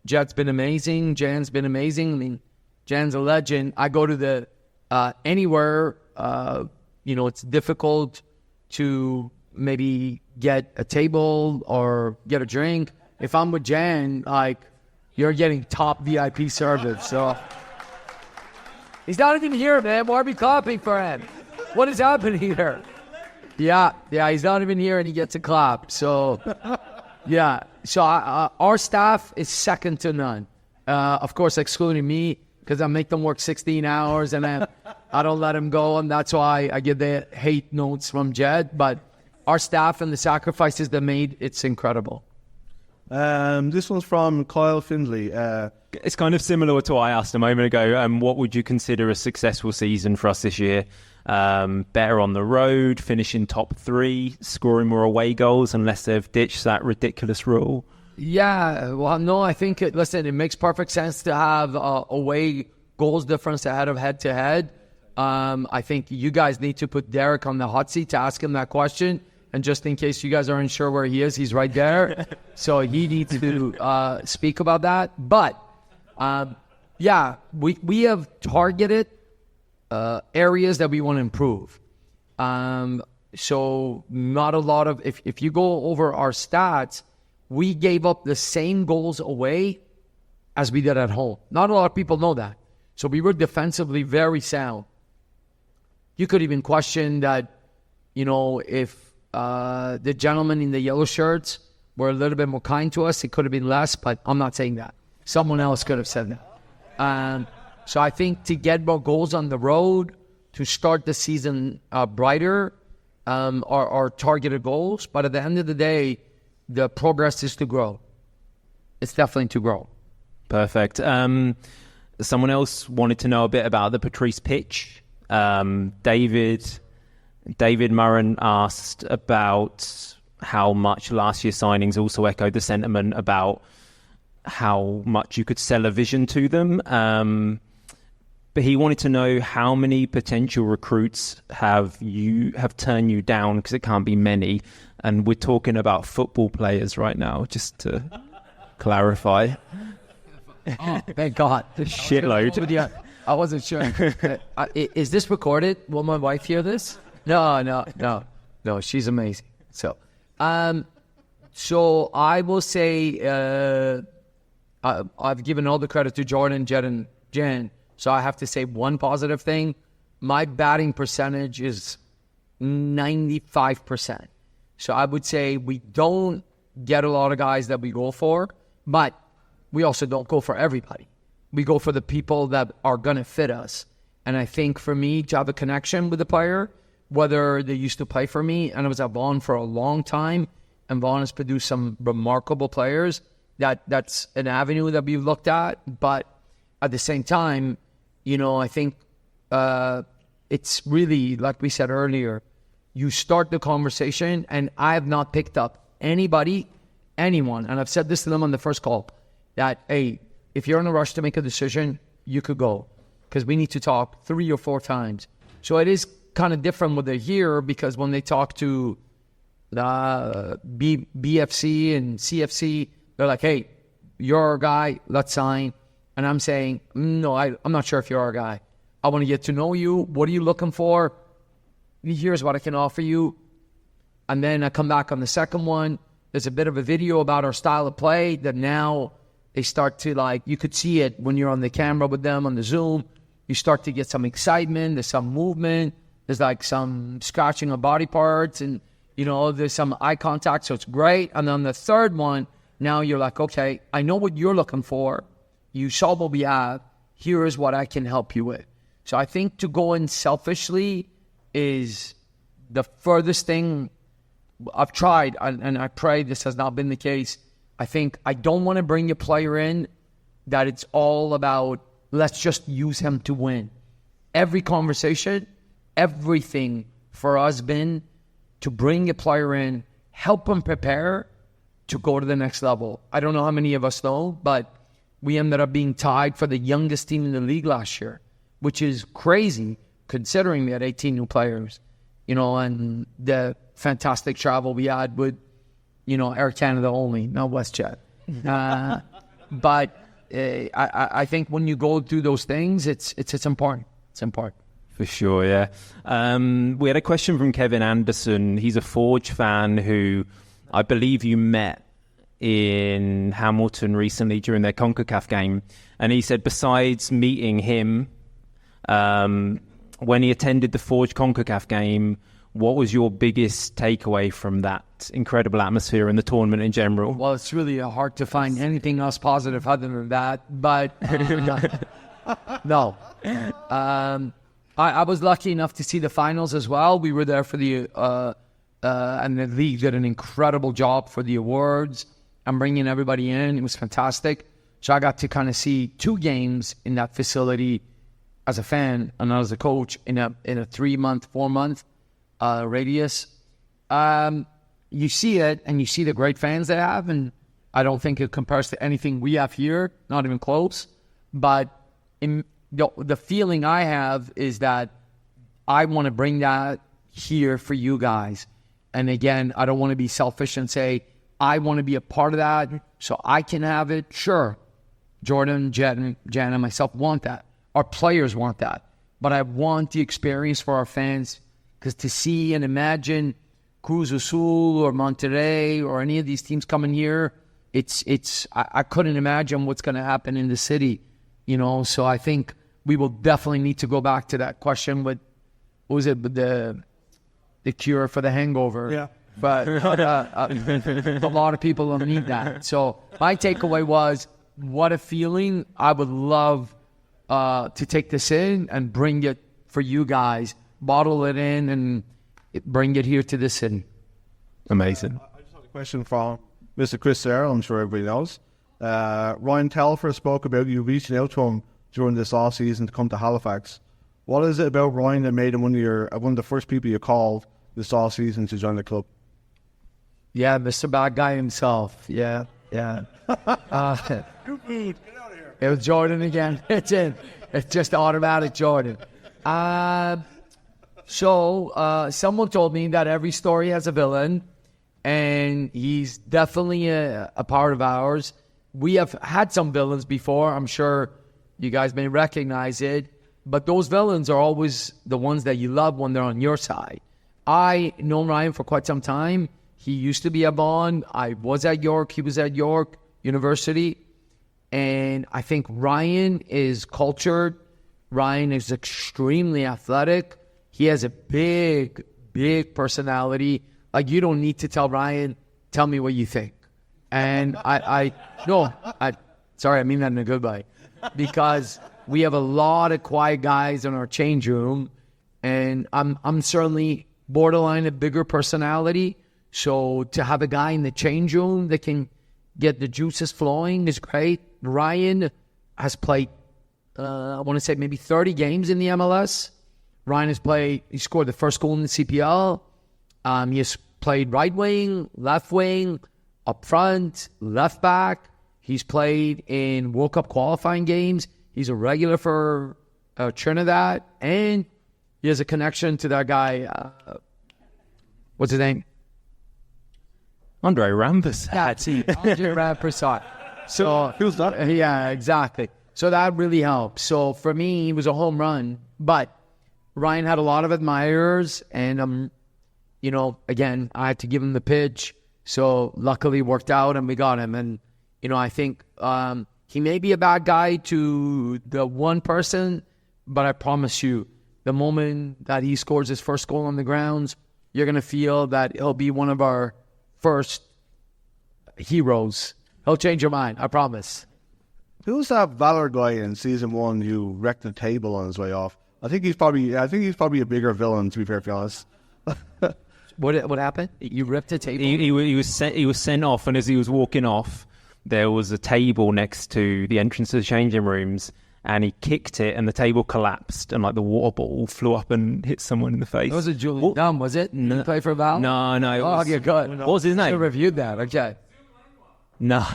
Jed's been amazing. Jan's been amazing. I mean, Jan's a legend. I go to the anywhere, it's difficult to maybe get a table or get a drink. If I'm with Jan, like, you're getting top VIP service. So he's not even here, man. Why are we clapping for him? What is happening here? Yeah, he's not even here and he gets a clap. So, yeah. So our staff is second to none. Of course, excluding me, because I make them work 16 hours and I don't let them go. And that's why I get the hate notes from Jed. But our staff and the sacrifices they made, it's incredible. This one's from Kyle Findlay. It's kind of similar to what I asked a moment ago. What would you consider a successful season for us this year? Better on the road, finishing top 3, scoring more away goals unless they've ditched that ridiculous rule? Yeah, well, no, I think, it makes perfect sense to have away goals difference ahead of head-to-head. I think you guys need to put Derek on the hot seat to ask him that question. And just in case you guys aren't sure where he is, he's right there. So he needs to speak about that. But, we have targeted areas that we want to improve. So not a lot of, if you go over our stats, we gave up the same goals away as we did at home. Not a lot of people know that. So we were defensively very sound. You could even question that, if the gentlemen in the yellow shirts were a little bit more kind to us, it could have been less, but I'm not saying that. Someone else could have said that. So I think to get more goals on the road, to start the season brighter, are targeted goals. But at the end of the day, the progress is to grow. It's definitely to grow. Perfect. Someone else wanted to know a bit about the Patrice pitch. David Murren asked about how much last year's signings also echoed the sentiment about how much you could sell a vision to them. But he wanted to know how many potential recruits have turned you down, because it can't be many. And we're talking about football players right now, just to clarify. Oh, thank God. Shitload. I wasn't sure. Is this recorded? Will my wife hear this? No. She's amazing. So I will say I've given all the credit to Jordan, Jed, and Jen. So I have to say one positive thing. My batting percentage is 95%. So I would say we don't get a lot of guys that we go for, but we also don't go for everybody. We go for the people that are going to fit us. And I think for me to have a connection with the player, whether they used to play for me, and I was at Vaughan for a long time, and Vaughan has produced some remarkable players, that's an avenue that we've looked at. But at the same time, I think it's really, like we said earlier, you start the conversation, and I have not picked up anyone, and I've said this to them on the first call, that, hey, if you're in a rush to make a decision, you could go, because we need to talk 3 or 4 times. So it is kind of different when they're here, because when they talk to the BFC and CFC, they're like, hey, you're our guy, let's sign. And I'm saying, no, I'm not sure if you're our guy. I want to get to know you. What are you looking for? Here's what I can offer you. And then I come back on the second one. There's a bit of a video about our style of play that now they start to, you could see it when you're on the camera with them on the Zoom. You start to get some excitement. There's some movement. There's some scratching of body parts, and, there's some eye contact. So it's great. And then the third one, now you're like, okay, I know what you're looking for. You saw what we have. Here is what I can help you with. So I think to go in selfishly is the furthest thing I've tried, and I pray this has not been the case. I think I don't want to bring a player in that it's all about, let's just use him to win. Every conversation, everything for us been to bring a player in, help him prepare to go to the next level. I don't know how many of us know, but we ended up being tied for the youngest team in the league last year, which is crazy considering we had 18 new players, and the fantastic travel we had with, Air Canada only, not WestJet. But I think when you go through those things, it's important. It's important. For sure, yeah. We had a question from Kevin Anderson. He's a Forge fan who I believe you met in Hamilton recently during their CONCACAF game. And he said, besides meeting him, when he attended the Forge CONCACAF game, what was your biggest takeaway from that incredible atmosphere in the tournament in general? Well, it's really hard to find anything else positive other than that. But no. I was lucky enough to see the finals as well. We were there for the and the league did an incredible job for the awards and bringing everybody in. It was fantastic. So I got to kind of see 2 games in that facility as a fan and as a coach in a 3-month, 4-month radius. You see it, and you see the great fans they have, and I don't think it compares to anything we have here, not even close. But the feeling I have is that I want to bring that here for you guys. And again, I don't want to be selfish and say, I want to be a part of that so I can have it. Sure, Jordan, Jan, and myself want that. Our players want that. But I want the experience for our fans, because to see and imagine Cruz Azul or Monterrey or any of these teams coming here, I couldn't imagine what's going to happen in the city, So I think we will definitely need to go back to that question with, what was it, the cure for the hangover? Yeah. But a lot of people don't need that. So my takeaway was, what a feeling. I would love to take this in and bring it for you guys, bottle it in and bring it here to the city. Amazing. I just have a question from Mr. Chris Serra, I'm sure everybody knows. Ryan Telfer spoke about you reaching out to him during this off-season to come to Halifax. What is it about Ryan that made him one of the first people you called this off-season to join the club? Yeah, Mr. Bad Guy himself. Yeah. It was Jordan again. It's in. It's just automatic Jordan. So someone told me that every story has a villain, and he's definitely a part of ours. We have had some villains before. I'm sure you guys may recognize it, but those villains are always the ones that you love when they're on your side. I know Ryan for quite some time. He used to be at Bond. I was at York. He was at York University. And I think Ryan is cultured. Ryan is extremely athletic. He has a big, big personality. Like, you don't need to tell Ryan, tell me what you think. And sorry, I mean that in a good way. Because we have a lot of quiet guys in our change room. And I'm certainly borderline a bigger personality. So to have a guy in the change room that can get the juices flowing is great. Ryan has played, I want to say maybe 30 games in the MLS. Ryan he scored the first goal in the CPL. He has played right wing, left wing, up front, left back. He's played in World Cup qualifying games. He's a regular for Trinidad. And he has a connection to that guy. What's his name? Andre Rampersad. Yeah, Andre Rampersad. So who's that? Yeah, exactly. So that really helped. So for me, he was a home run. But Ryan had a lot of admirers, and again, I had to give him the pitch. So luckily it worked out, and we got him. And I think he may be a bad guy to the one person, but I promise you, the moment that he scores his first goal on the grounds, you're gonna feel that he'll be one of our first heroes. He'll change your mind, I promise. Who's that Valor guy in season 1 who wrecked the table on his way off? I think he's probably a bigger villain, to be perfectly honest. What happened? You ripped a table? He was sent off, and as he was walking off, there was a table next to the entrance to the changing rooms, and he kicked it, and the table collapsed, and like the water bottle flew up and hit someone in the face. That was a Julian Dunn, was it? No. Did he play for Val? No. Okay, good. What was his name? I reviewed that. Okay. No.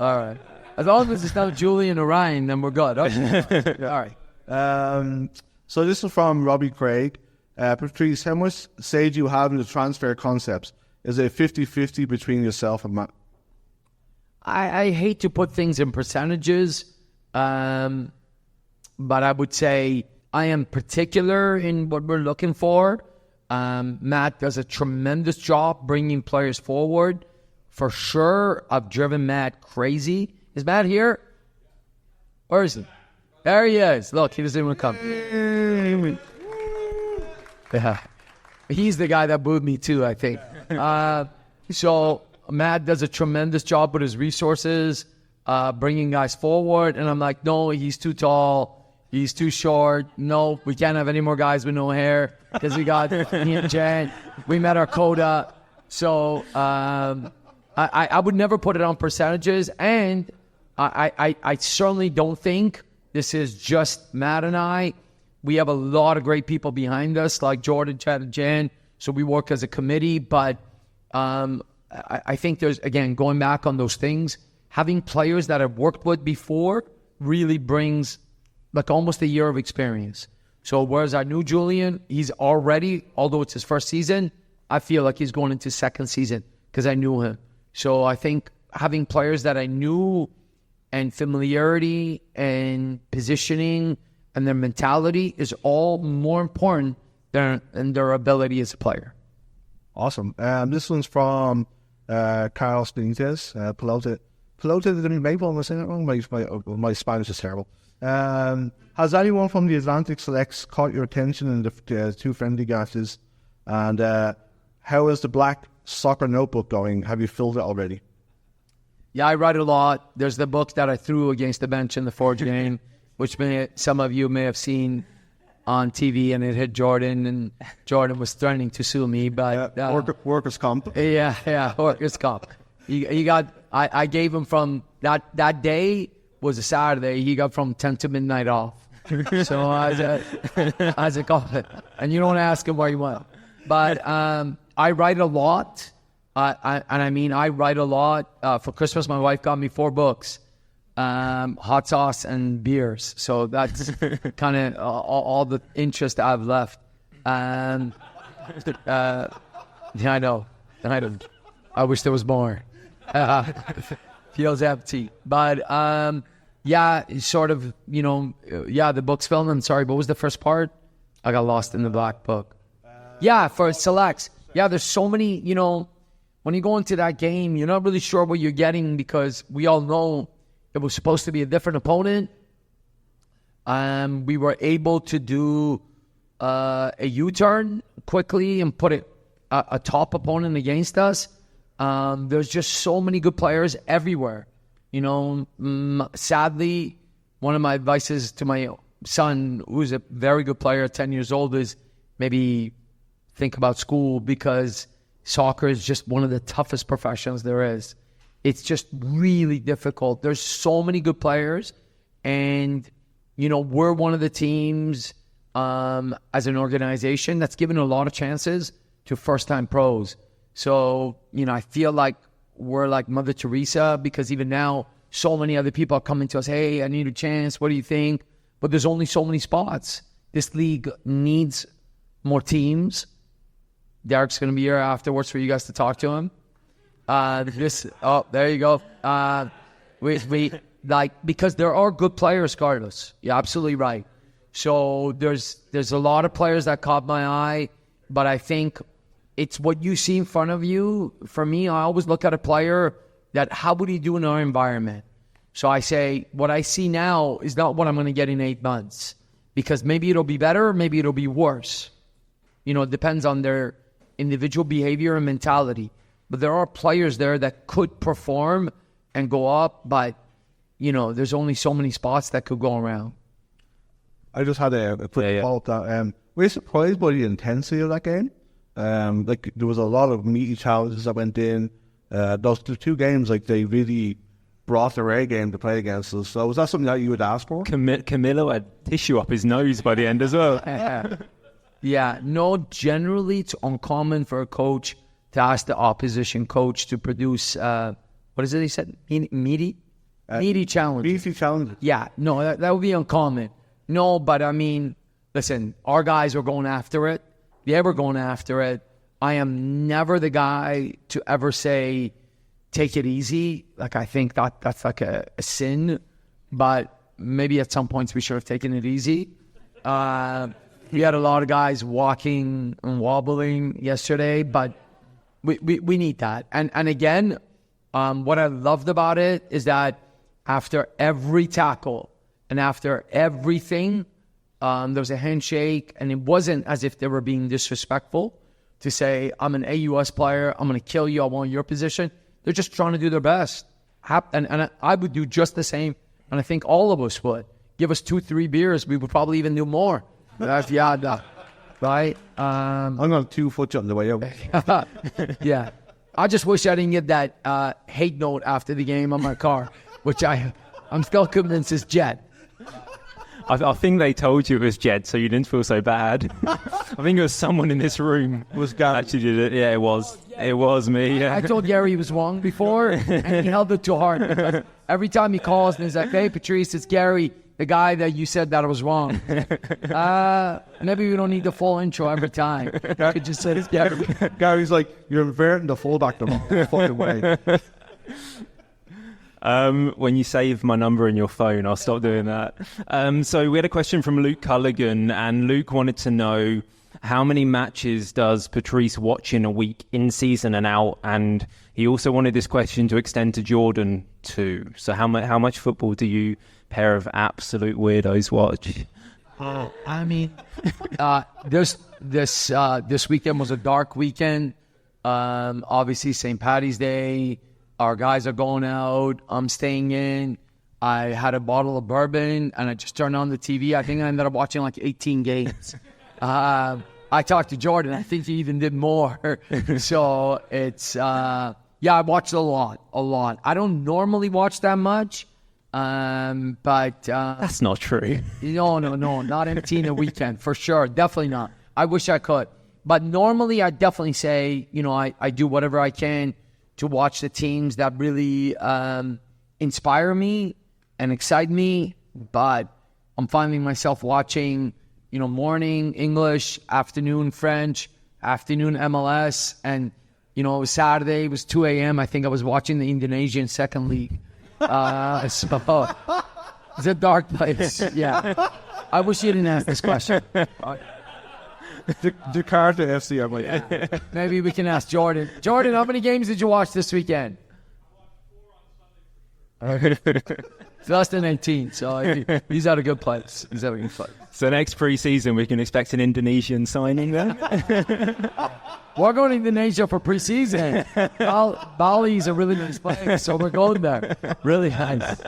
All right. As long as it's not Julian or Ryan, then we're good. Okay. All right. So this is from Robbie Craig. Patrice, how much say do you have in the transfer concepts? Is it 50-50 between yourself and Matt? I hate to put things in percentages, but I would say I am particular in what we're looking for. Matt does a tremendous job bringing players forward. For sure, I've driven Matt crazy. Is Matt here? Where is he? There he is. Look, he doesn't even come. Yeah. He's the guy that booed me too, I think. So Matt does a tremendous job with his resources, bringing guys forward. And I'm like, no, he's too tall. He's too short. No, we can't have any more guys with no hair because we got me and Jen. We met our quota. So I would never put it on percentages. And I certainly don't think this is just Matt and I. We have a lot of great people behind us, like Jordan, Chad, and Jan. So we work as a committee. But I think there's, again, going back on those things, having players that I've worked with before really brings like almost a year of experience. So whereas I knew Julian, he's already, although it's his first season, I feel like he's going into second season because I knew him. So I think having players that I knew and familiarity and positioning and their mentality is all more important than their ability as a player. Awesome. This one's from Carlos Benitez, Pelota de Maple. Am I saying that wrong? My Spanish is terrible. Has anyone from the Atlantic Selects caught your attention in the two friendly gases? And how is the black soccer notebook going? Have you filled it already? Yeah, I write a lot. There's the book that I threw against the bench in the Forge game, which some of you may have seen on TV, and it hit Jordan, and Jordan was threatening to sue me. But workers' comp. Yeah, workers' comp. He got. I gave him from that day was a Saturday. He got from 10 to midnight off. So I was like, and you don't ask him where he went. But I write a lot. I write a lot. For Christmas, my wife got me 4 books, hot sauce and beers. So that's kind of all the interest I've left. Yeah, I know. I wish there was more. Feels empty. But yeah, sort of, the book's filmed. I'm sorry, what was the first part? I got lost in the black book. Yeah, for selects. Yeah, there's so many, when you go into that game, you're not really sure what you're getting because we all know it was supposed to be a different opponent. We were able to do a U-turn quickly and put a top opponent against us. There's just so many good players everywhere. Sadly, one of my advices to my son, who's a very good player, 10 years old, is maybe think about school because soccer is just one of the toughest professions there is. It's just really difficult. There's so many good players, and we're one of the teams as an organization that's given a lot of chances to first-time pros. So, I feel like we're like Mother Teresa because even now, so many other people are coming to us, hey, I need a chance. What do you think? But there's only so many spots. This league needs more teams. Derek's going to be here afterwards for you guys to talk to him. There you go. Because there are good players, Carlos. You're absolutely right. So there's a lot of players that caught my eye, but I think it's what you see in front of you. For me, I always look at a player that how would he do in our environment? So I say, what I see now is not what I'm going to get in 8 months because maybe it'll be better, maybe it'll be worse. It depends on their individual behavior and mentality. But there are players there that could perform and go up, but, there's only so many spots that could go around. I just had a quick follow-up that we're surprised by the intensity of that game. There was a lot of meaty challenges that went in. Those 2 games, they really brought their A game to play against us. So was that something that you would ask for? Camilo had tissue up his nose by the end as well. Yeah, no, generally it's uncommon for a coach to ask the opposition coach to produce, what is it he said? Meaty challenges. Meaty challenges. Yeah, no, that would be uncommon. No, but I mean, listen, our guys are going after it. They were going after it. I am never the guy to ever say, take it easy. Like, I think that's like a sin, but maybe at some points we should have taken it easy. We had a lot of guys walking and wobbling yesterday, but we need that. And again, what I loved about it is that after every tackle and after everything, there was a handshake, and it wasn't as if they were being disrespectful to say, I'm an AUS player, I'm going to kill you, I want your position. They're just trying to do their best. And I would do just the same, and I think all of us would. Give us 2-3 beers, we would probably even do more. Right? I'm going to 2 foot on the way out. Yeah. I just wish I didn't get that hate note after the game on my car, which I'm still convinced is Jet. I think they told you it was Jed, so you didn't feel so bad. I think it was someone in this room was Gary. Actually did it. Yeah, it was. It was me. Yeah. I told Gary he was wrong before, and he held it too hard. Because every time he calls and he's like, hey, Patrice, it's Gary, the guy that you said that I was wrong. Maybe we don't need the full intro every time. You could just say it's Gary. Gary's like, you're inverting the fullback the fucking way. When you save my number in your phone, I'll stop doing that. So we had a question from Luke Culligan, and Luke wanted to know how many matches does Patrice watch in a week, in season and out? And he also wanted this question to extend to Jordan too. So how much football do you pair of absolute weirdos watch? I mean, this weekend was a dark weekend. Obviously, St. Paddy's Day. Our guys are going out. I'm staying in. I had a bottle of bourbon, and I just turned on the TV. I think I ended up watching like 18 games. I talked to Jordan. I think he even did more. So it's, I watched a lot. I don't normally watch that much, but... That's not true. No, not empty in a weekend, for sure. Definitely not. I wish I could. But normally, I definitely say, I do whatever I can to watch the teams that really inspire me and excite me. But I'm finding myself watching, morning English, afternoon French, afternoon MLS. And, it was Saturday, it was 2 a.m. I think I was watching the Indonesian second league. So it's a dark place. Yeah. I wish you didn't ask this question. Jakarta FC, I'm like, Maybe we can ask Jordan. Jordan, how many games did you watch this weekend? It's less than 18, so he's at a good place. So next pre-season, we can expect an Indonesian signing then? We're going to Indonesia for pre-season. Bali is a really nice place, so we're going there. Really nice.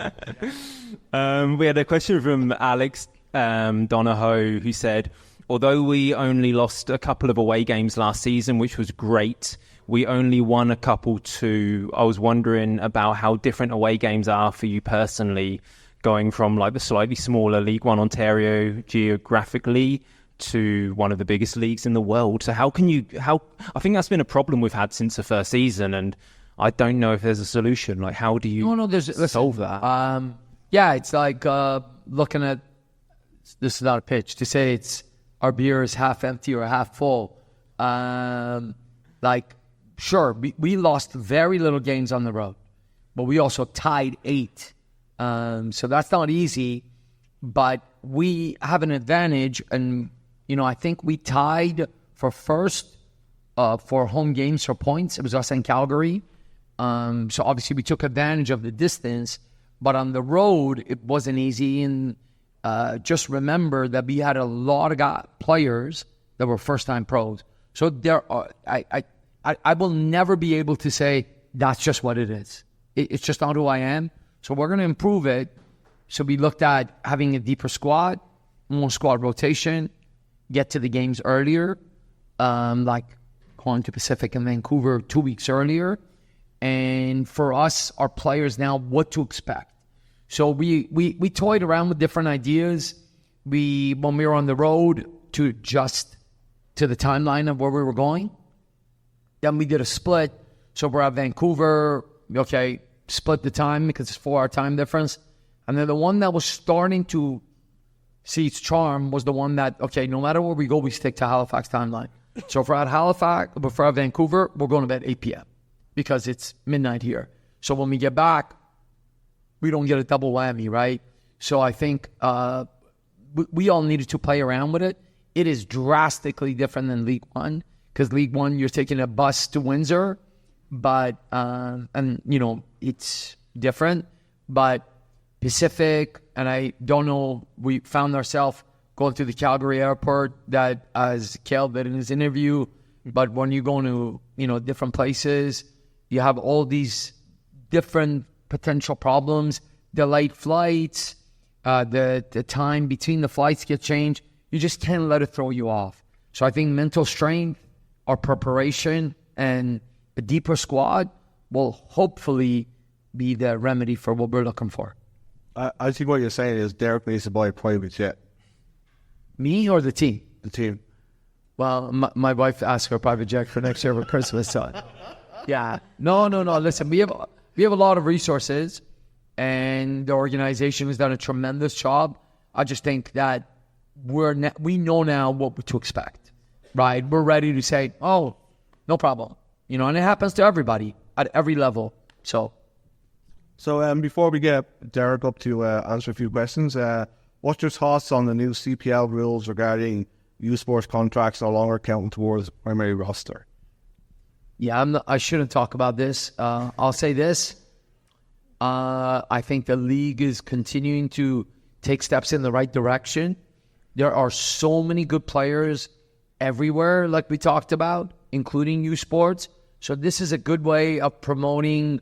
We had a question from Alex Donahoe, who said, although we only lost a couple of away games last season, which was great, we only won a couple too. I was wondering about how different away games are for you personally, going from like the slightly smaller League One Ontario geographically to one of the biggest leagues in the world. So I think that's been a problem we've had since the first season, and I don't know if there's a solution. Like, how do you solve that? It's like looking at, this is not a pitch, to say our beer is half empty or half full. Sure, we lost very little games on the road, but we also tied 8. So that's not easy, but we have an advantage. And, I think we tied for first for home games for points. It was us and Calgary. So obviously we took advantage of the distance, but on the road, it wasn't easy. And just remember that we had a lot of players that were first-time pros. So there are, I will never be able to say that's just what it is. It's just not who I am. So we're going to improve it. So we looked at having a deeper squad, more squad rotation, get to the games earlier, like going to Pacific and Vancouver 2 weeks earlier. And for us, our players now, what to expect. So we toyed around with different ideas. When we were on the road, to adjust to the timeline of where we were going. Then we did a split. So we're at Vancouver. Okay, split the time because it's 4-hour time difference. And then the one that was starting to see its charm was the one that, okay, no matter where we go, we stick to Halifax timeline. So if we're at Vancouver, we're going to bed 8 p.m. because it's midnight here. So when we get back, we don't get a double whammy, right? So I think we all needed to play around with it. It is drastically different than League One, because League One, you're taking a bus to Windsor, but, it's different. But Pacific, and I don't know, we found ourselves going to the Calgary airport, that, as Kel did in his interview, but when you go to, different places, you have all these different potential problems, delayed flights, the time between the flights get changed. You just can't let it throw you off. So I think mental strength, our preparation, and a deeper squad will hopefully be the remedy for what we're looking for. I think what you're saying is Derek needs to buy a private jet. Me or the team? The team. Well, my wife asked for a private jet for next year for Christmas. So, yeah. No. Listen, we have a lot of resources, and the organization has done a tremendous job. I just think that we know now what to expect, right? We're ready to say, oh, no problem. And it happens to everybody at every level. So before we get Derek up to answer a few questions, what's your thoughts on the new CPL rules regarding youth sports contracts no longer counting towards the primary roster? Yeah, I shouldn't talk about this. I'll say this. I think the league is continuing to take steps in the right direction. There are so many good players everywhere, like we talked about, including youth sports. So this is a good way of promoting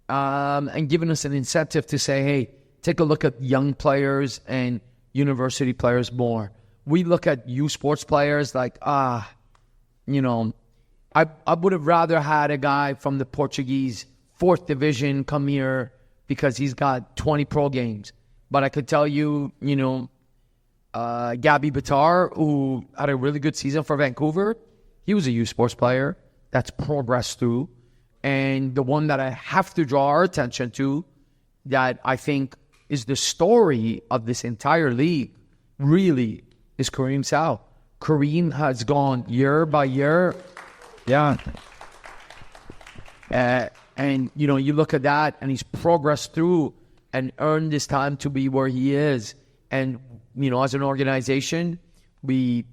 and giving us an incentive to say, hey, take a look at young players and university players more. We look at youth sports players like, I would have rather had a guy from the Portuguese 4th division come here because he's got 20 pro games. But I could tell you, Gabby Bitar, who had a really good season for Vancouver, he was a youth sports player that's progressed through. And the one that I have to draw our attention to, that I think is the story of this entire league, really, is Kareem Sow. Kareem has gone year by year. Yeah. And, you look at that, and he's progressed through and earned this time to be where he is. And, as an organization, we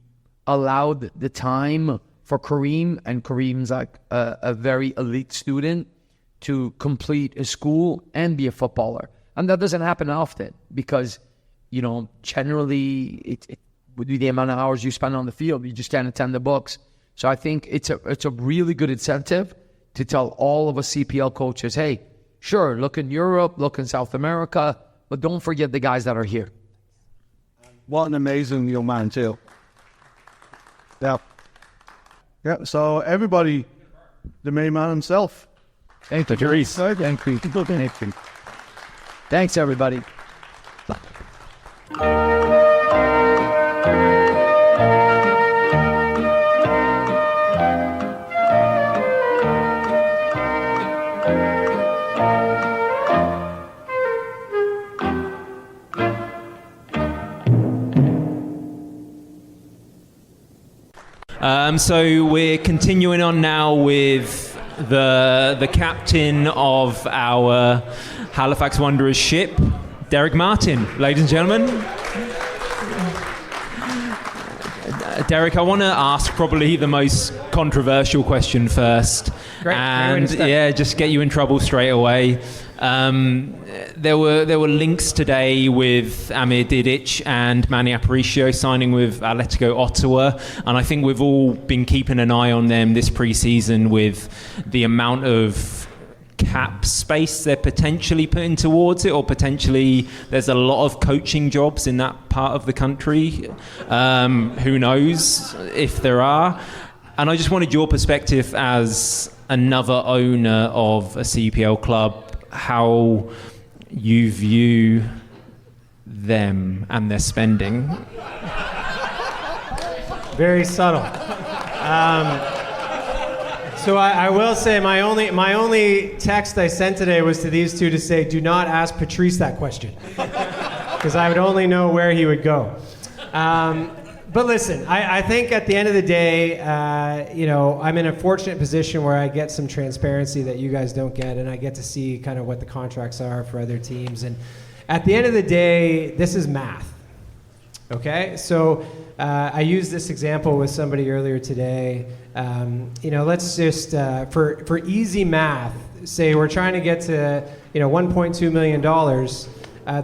allowed the time for Kareem, and Kareem's like a very elite student, to complete his school and be a footballer. And that doesn't happen often because, generally with the amount of hours you spend on the field, you just can't attend the books. So I think it's a really good incentive to tell all of us CPL coaches, hey, sure, look in Europe, look in South America, but don't forget the guys that are here. What an amazing young man, too. Yeah. Yeah, so everybody, the main man himself. Thank you, Patrice. Thank you. Thanks, everybody. So we're continuing on now with the captain of our Halifax Wanderers ship, Derek Martin, ladies and gentlemen. Derek, I want to ask probably the most controversial question first. Great. And just get you in trouble straight away. There were links today with Amir Didic and Manny Aparicio signing with Atletico Ottawa, and I think we've all been keeping an eye on them this pre-season with the amount of cap space they're potentially putting towards it, or potentially there's a lot of coaching jobs in that part of the country. Who knows if there are? And I just wanted your perspective as another owner of a CPL club, how you view them and their spending. Very subtle. So I will say my only text I sent today was to these two to say, do not ask Patrice that question, because I would only know where he would go. But listen, I think at the end of the day, I'm in a fortunate position where I get some transparency that you guys don't get, and I get to see kind of what the contracts are for other teams. And at the end of the day, this is math. Okay? So I used this example with somebody earlier today. Let's just, for easy math, say we're trying to get to, $1.2 million.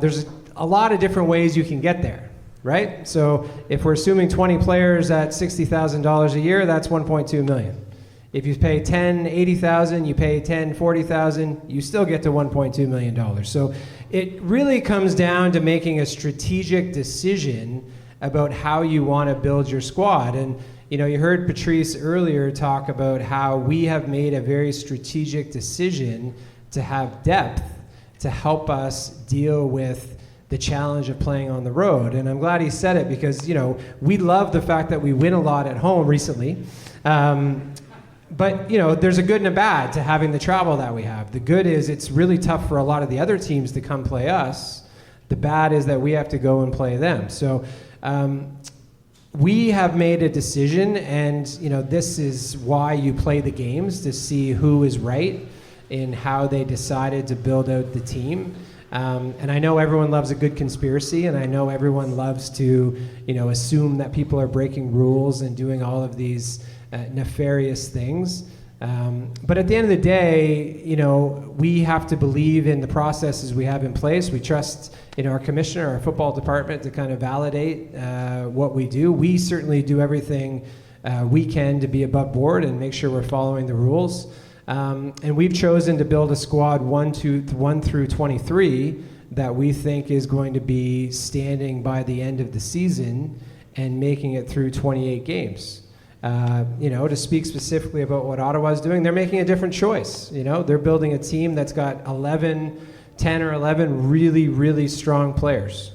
There's a lot of different ways you can get there. Right? So if we're assuming 20 players at $60,000 a year, that's 1.2 million. If you pay 10, 80,000, you pay 10, 40,000, you still get to $1.2 million. So it really comes down to making a strategic decision about how you want to build your squad. And you heard Patrice earlier talk about how we have made a very strategic decision to have depth to help us deal with the challenge of playing on the road. And I'm glad he said it because, we love the fact that we win a lot at home recently. But, there's a good and a bad to having the travel that we have. The good is it's really tough for a lot of the other teams to come play us. The bad is that we have to go and play them. So we have made a decision, and, this is why you play the games, to see who is right in how they decided to build out the team. And I know everyone loves a good conspiracy, and I know everyone loves to, assume that people are breaking rules and doing all of these nefarious things. But at the end of the day, we have to believe in the processes we have in place. We trust, our commissioner, our football department to kind of validate what we do. We certainly do everything we can to be above board and make sure we're following the rules. And we've chosen to build a squad 1 through 23 that we think is going to be standing by the end of the season and making it through 28 games. To speak specifically about what Ottawa's doing, they're making a different choice. They're building a team that's got 10 or 11 really, really strong players.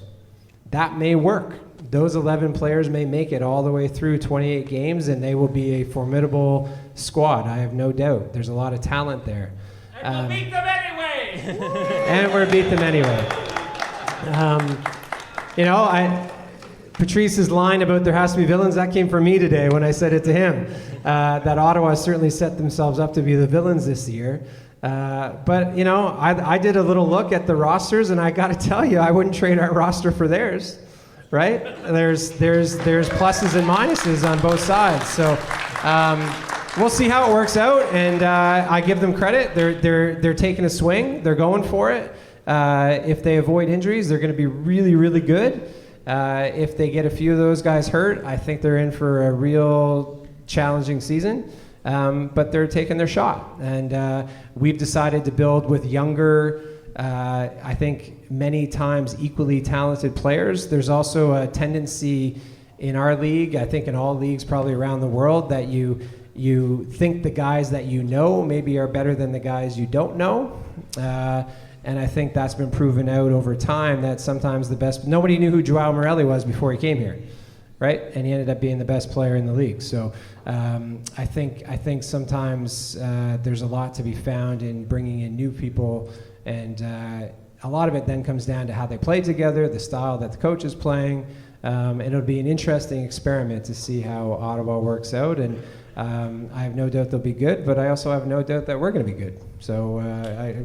That may work. Those 11 players may make it all the way through 28 games, and they will be a formidable squad. I have no doubt. There's a lot of talent there. And we'll beat them anyway! And we'll beat them anyway. Patrice's line about there has to be villains, that came from me today when I said it to him. That Ottawa certainly set themselves up to be the villains this year. But I did a little look at the rosters, and I got to tell you, I wouldn't trade our roster for theirs. Right? There's pluses and minuses on both sides. So we'll see how it works out, and I give them credit. They're taking a swing. They're going for it. If they avoid injuries, they're going to be really, really good. If they get a few of those guys hurt, I think they're in for a real challenging season. But they're taking their shot, and we've decided to build with younger, I think many times equally talented players. There's also a tendency in our league, I think in all leagues probably around the world, that you think the guys that maybe are better than the guys you don't know. And I think that's been proven out over time, that sometimes the best... Nobody knew who Joao Morelli was before he came here, right? And he ended up being the best player in the league. So I think sometimes there's a lot to be found in bringing in new people, and a lot of it then comes down to how they play together, the style that the coach is playing. And it'll be an interesting experiment to see how Ottawa works out. And I have no doubt they'll be good, but I also have no doubt that we're going to be good. So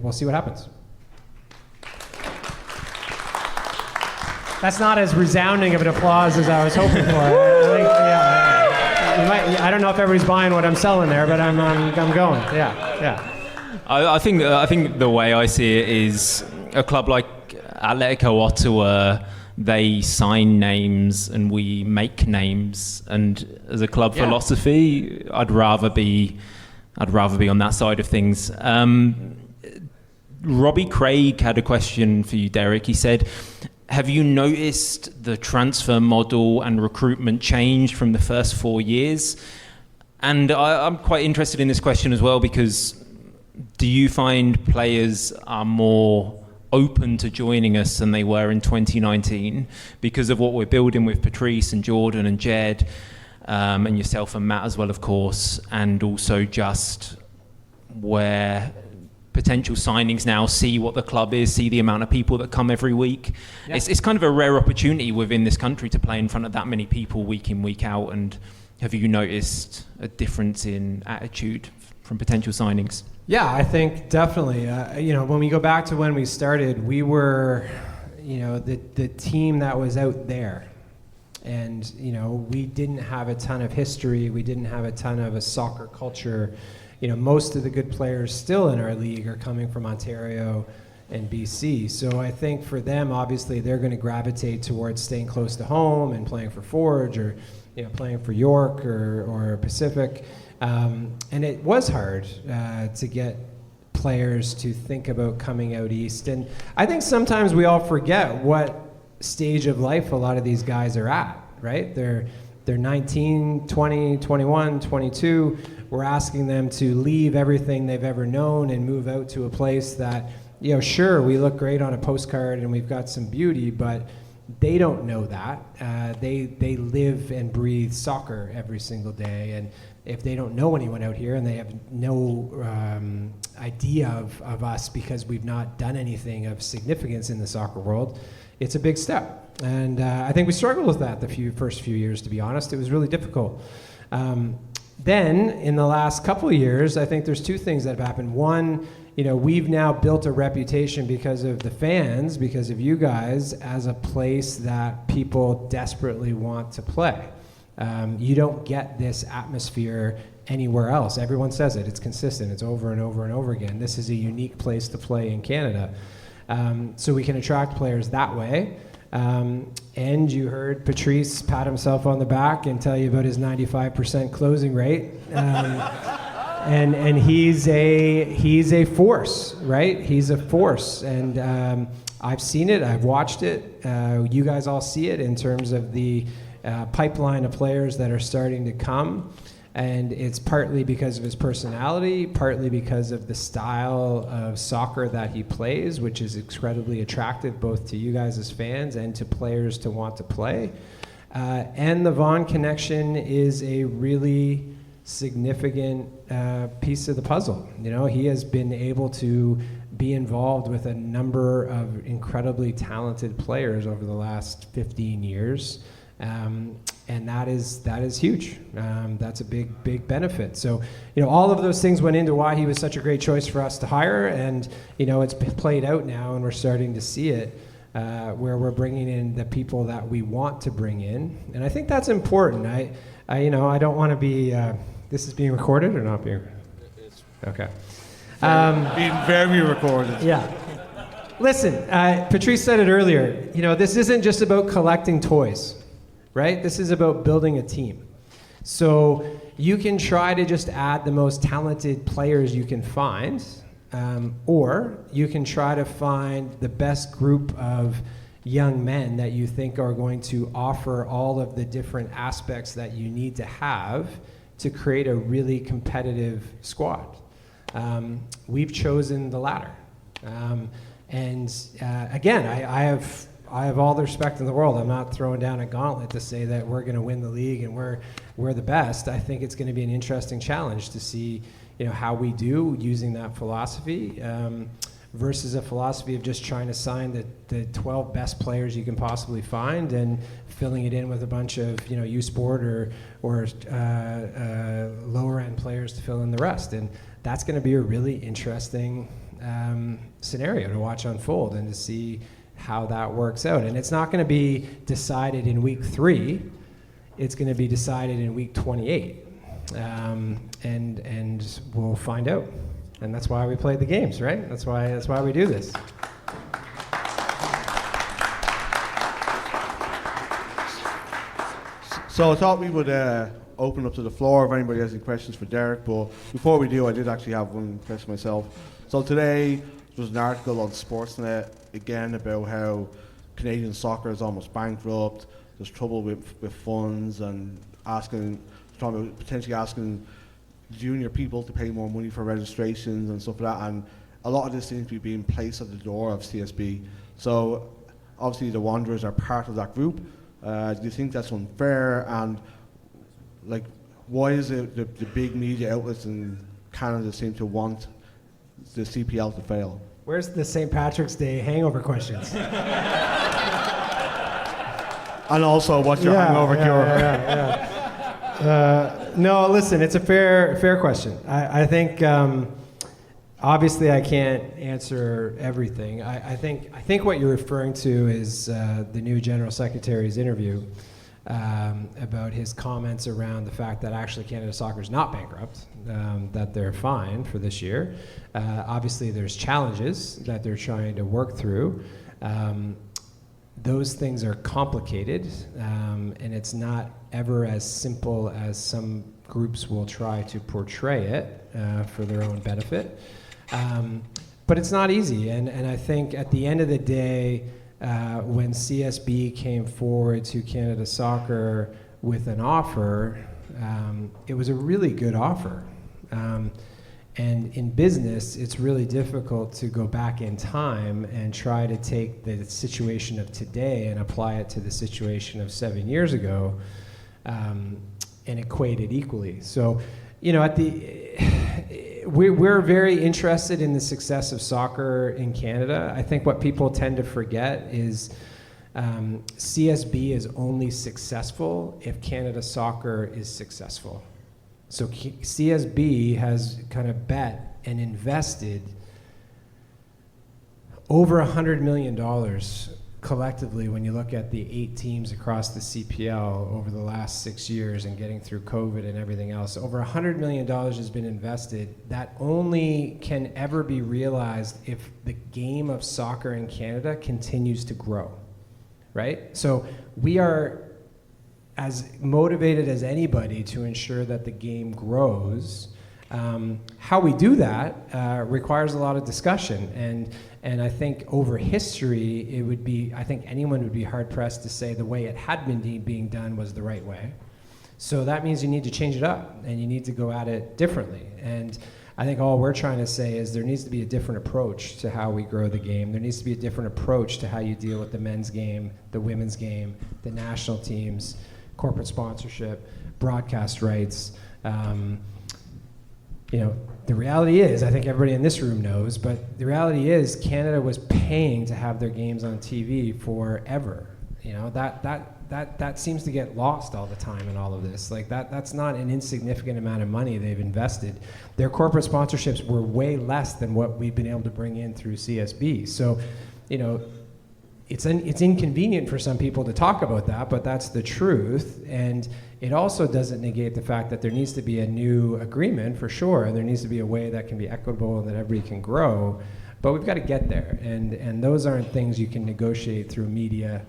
we'll see what happens. That's not as resounding of an applause as I was hoping for. I don't know if everybody's buying what I'm selling there, but I'm going. Yeah. I think the way I see it is a club like Atletico Ottawa, they sign names and we make names. And as a club philosophy, I'd rather be on that side of things. Robbie Craig had a question for you, Derek. He said, have you noticed the transfer model and recruitment change from the first 4 years? And I'm quite interested in this question as well, because do you find players are more open to joining us than they were in 2019 because of what we're building with Patrice and Jordan and Jed, and yourself and Matt as well, of course, and also just where potential signings now see what the club is, see the amount of people that come every week. Yeah. It's kind of a rare opportunity within this country to play in front of that many people week in, week out. And have you noticed a difference in attitude from potential signings? Yeah, I think definitely. When we go back to when we started, we were, the team that was out there. And, we didn't have a ton of history. We didn't have a ton of a soccer culture. Most of the good players still in our league are coming from Ontario and BC. So I think for them, obviously, they're going to gravitate towards staying close to home and playing for Forge or, playing for York or Pacific. And it was hard to get players to think about coming out east. And I think sometimes we all forget what stage of life a lot of these guys are at, right? They're 19, 20, 21, 22. We're asking them to leave everything they've ever known and move out to a place that, sure, we look great on a postcard and we've got some beauty, but they don't know that. They live and breathe soccer every single day. And if they don't know anyone out here and they have no idea of us because we've not done anything of significance in the soccer world, it's a big step. And I think we struggled with that the first few years, to be honest. It was really difficult. Then, in the last couple of years, I think there's two things that have happened. One, we've now built a reputation because of the fans, because of you guys, as a place that people desperately want to play. You don't get this atmosphere anywhere else. Everyone says it. It's consistent. It's over and over and over again. This is a unique place to play in Canada. So we can attract players that way. And you heard Patrice pat himself on the back and tell you about his 95% closing rate. And he's a force, right? He's a force. And I've seen it. I've watched it. You guys all see it in terms of the pipeline of players that are starting to come. And it's partly because of his personality, partly because of the style of soccer that he plays, which is incredibly attractive both to you guys as fans and to players to want to play. And the Vaughan connection is a really significant piece of the puzzle. He has been able to be involved with a number of incredibly talented players over the last 15 years. And that is huge. That's a big benefit. So, all of those things went into why he was such a great choice for us to hire. And, it's played out now and we're starting to see it where we're bringing in the people that we want to bring in. And I think that's important. I don't want to be, this is being recorded or not being? Okay. Being very recorded. Yeah. Listen, Patrice said it earlier. This isn't just about collecting toys. Right? This is about building a team. So you can try to just add the most talented players you can find, or you can try to find the best group of young men that you think are going to offer all of the different aspects that you need to have to create a really competitive squad. We've chosen the latter. Again, I have all the respect in the world. I'm not throwing down a gauntlet to say that we're going to win the league and we're the best. I think it's going to be an interesting challenge to see, how we do using that philosophy versus a philosophy of just trying to sign the 12 best players you can possibly find and filling it in with a bunch of U Sport or lower end players to fill in the rest. And that's going to be a really interesting scenario to watch unfold and to see how that works out. And it's not going to be decided in week 3. It's going to be decided in week 28. And we'll find out. And that's why we play the games, right? That's why we do this. So I thought we would open up to the floor if anybody has any questions for Derek. But before we do, I did actually have one question myself. So today there was an article on Sportsnet again about how Canadian soccer is almost bankrupt. There's trouble with funds and potentially asking junior people to pay more money for registrations and stuff like that. And a lot of this seems to be being placed at the door of CSB. So obviously the Wanderers are part of that group. Do you think that's unfair? And why is it the big media outlets in Canada seem to want the CPL to fail. Where's the St. Patrick's Day hangover questions? And also, what's your hangover cure? No, listen, it's a fair question. I think obviously I can't answer everything. I think what you're referring to is the new General Secretary's interview about his comments around the fact that actually Canada Soccer is not bankrupt, that they're fine for this year. Obviously, there's challenges that they're trying to work through. Those things are complicated, and it's not ever as simple as some groups will try to portray it for their own benefit. But it's not easy, and I think at the end of the day, when CSB came forward to Canada Soccer with an offer, it was a really good offer. And in business, it's really difficult to go back in time and try to take the situation of today and apply it to the situation of 7 years ago and equate it equally. So, you know, we're very interested in the success of soccer in Canada. I think what people tend to forget is CSB is only successful if Canada Soccer is successful. So CSB has kind of bet and invested over $100 million collectively when you look at the 8 teams across the CPL over the last 6 years and getting through COVID and everything else. Over $100 million has been invested. That only can ever be realized if the game of soccer in Canada continues to grow, right? So we are as motivated as anybody to ensure that the game grows. How we do that requires a lot of discussion, and I think over history, I think anyone would be hard pressed to say the way it had been being done was the right way. So that means you need to change it up, and you need to go at it differently. And I think all we're trying to say is there needs to be a different approach to how we grow the game. There needs to be a different approach to how you deal with the men's game, the women's game, the national teams, corporate sponsorship, broadcast rights. You know, the reality is, I think everybody in this room knows, but the reality is Canada was paying to have their games on TV forever. You know, that seems to get lost all the time in all of this. Like that's not an insignificant amount of money they've invested. Their corporate sponsorships were way less than what we've been able to bring in through CSB. So, you know, it's inconvenient for some people to talk about that, but that's the truth. And it also doesn't negate the fact that there needs to be a new agreement for sure, and there needs to be a way that can be equitable and that everybody can grow. But we've got to get there, and those aren't things you can negotiate through media.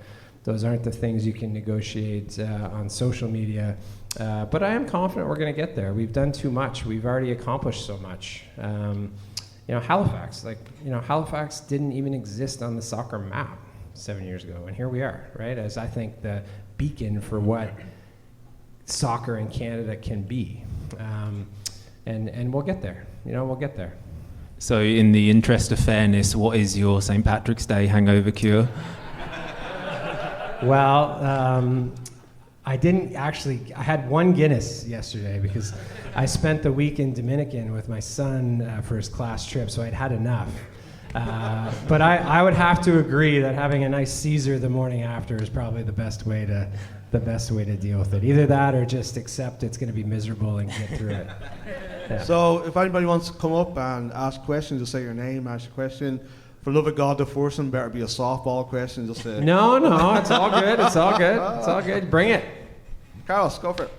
Those aren't the things you can negotiate on social media. But I am confident we're going to get there. We've done too much. We've already accomplished so much. You know, Halifax didn't even exist on the soccer map 7 years ago, and here we are, right? As I think the beacon for what soccer in Canada can be, and we'll get there. You know, we'll get there. So, in the interest of fairness, what is your St. Patrick's Day hangover cure? Well, I had one Guinness yesterday because I spent the week in Dominican with my son for his class trip, so I'd had enough. But I would have to agree that having a nice Caesar the morning after is probably the best way to deal with it. Either that or just accept it's going to be miserable and get through it. Yeah. So if anybody wants to come up and ask questions, just say your name, ask your question. For love of God, the first one better be a softball question. Just say No, it's all good. It's all good. It's all good. Bring it. Carlos, go for it.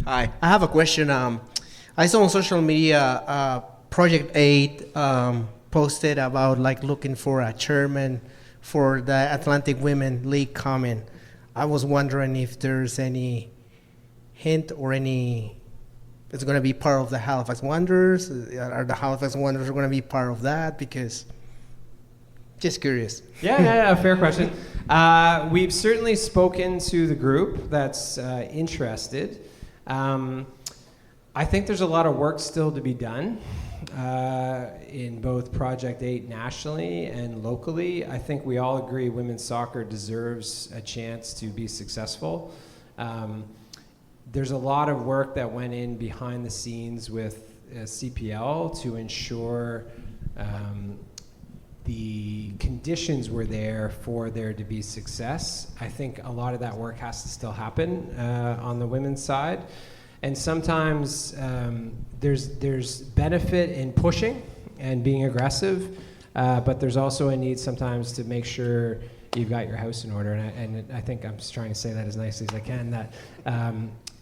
Hi, I have a question. I saw on social media Project 8 posted about like looking for a chairman for the Atlantic Women League coming. I was wondering if there's any hint or it's going to be part of the Halifax Wanderers. Are the Halifax Wanderers going to be part of that? Because just curious. Yeah, fair question. We've certainly spoken to the group that's interested. I think there's a lot of work still to be done in both Project 8 nationally and locally. I think we all agree women's soccer deserves a chance to be successful. there's a lot of work that went in behind the scenes with CPL to ensure the conditions were there for there to be success. I think a lot of that work has to still happen on the women's side. And sometimes there's benefit in pushing and being aggressive, but there's also a need sometimes to make sure you've got your house in order. And I think I'm just trying to say that as nicely as I can, that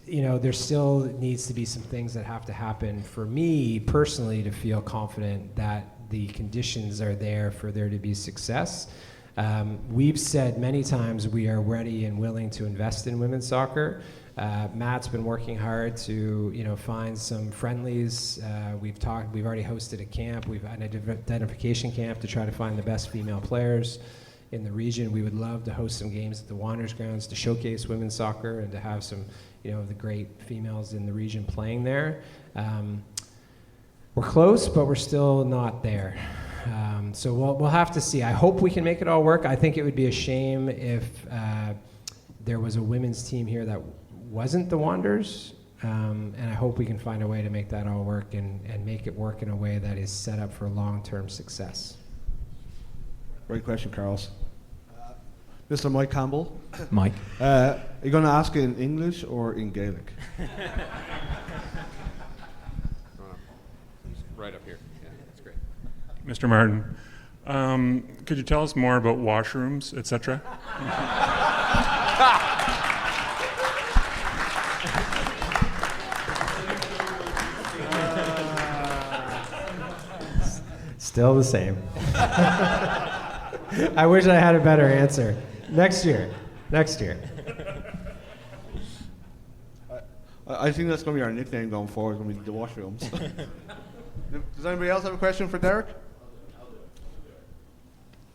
there still needs to be some things that have to happen for me personally to feel confident that the conditions are there for there to be success. We've said many times we are ready and willing to invest in women's soccer. Matt's been working hard to find some friendlies. We've already hosted a camp. We've had an identification camp to try to find the best female players in the region. We would love to host some games at the Wanderers grounds to showcase women's soccer and to have some the great females in the region playing there. We're close, but we're still not there. So we'll have to see. I hope we can make it all work. I think it would be a shame if there was a women's team here that wasn't the Wanderers, and I hope we can find a way to make that all work and make it work in a way that is set up for long-term success. Great question, Carlos. Mr. Mike Campbell. Mike. Are you going to ask it in English or in Gaelic? Right up here. Yeah, that's great. Mr. Martin, could you tell us more about washrooms, etc.? Still the same. I wish I had a better answer. Next year. I think that's going to be our nickname going forward, going to be the washrooms. Does anybody else have a question for Derek?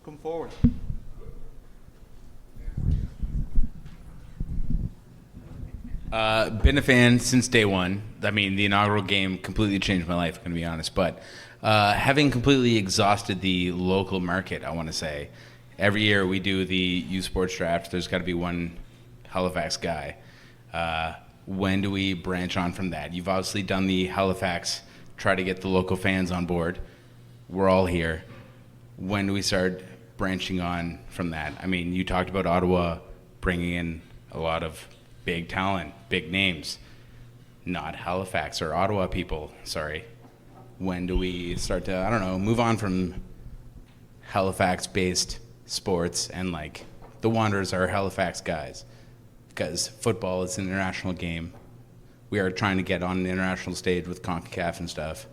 Come forward. Been a fan since day one. I mean, the inaugural game completely changed my life, I'm going to be honest. But having completely exhausted the local market, I want to say, every year we do the youth sports draft. There's got to be one Halifax guy. When do we branch on from that? You've obviously done the Halifax, try to get the local fans on board. We're all here. When do we start branching on from that? I mean, you talked about Ottawa bringing in a lot of big talent, big names. Not Halifax or Ottawa people, sorry. When do we start to, I don't know, move on from Halifax-based sports and like the Wanderers are Halifax guys? Because football is an international game. We are trying to get on an international stage with CONCACAF and stuff.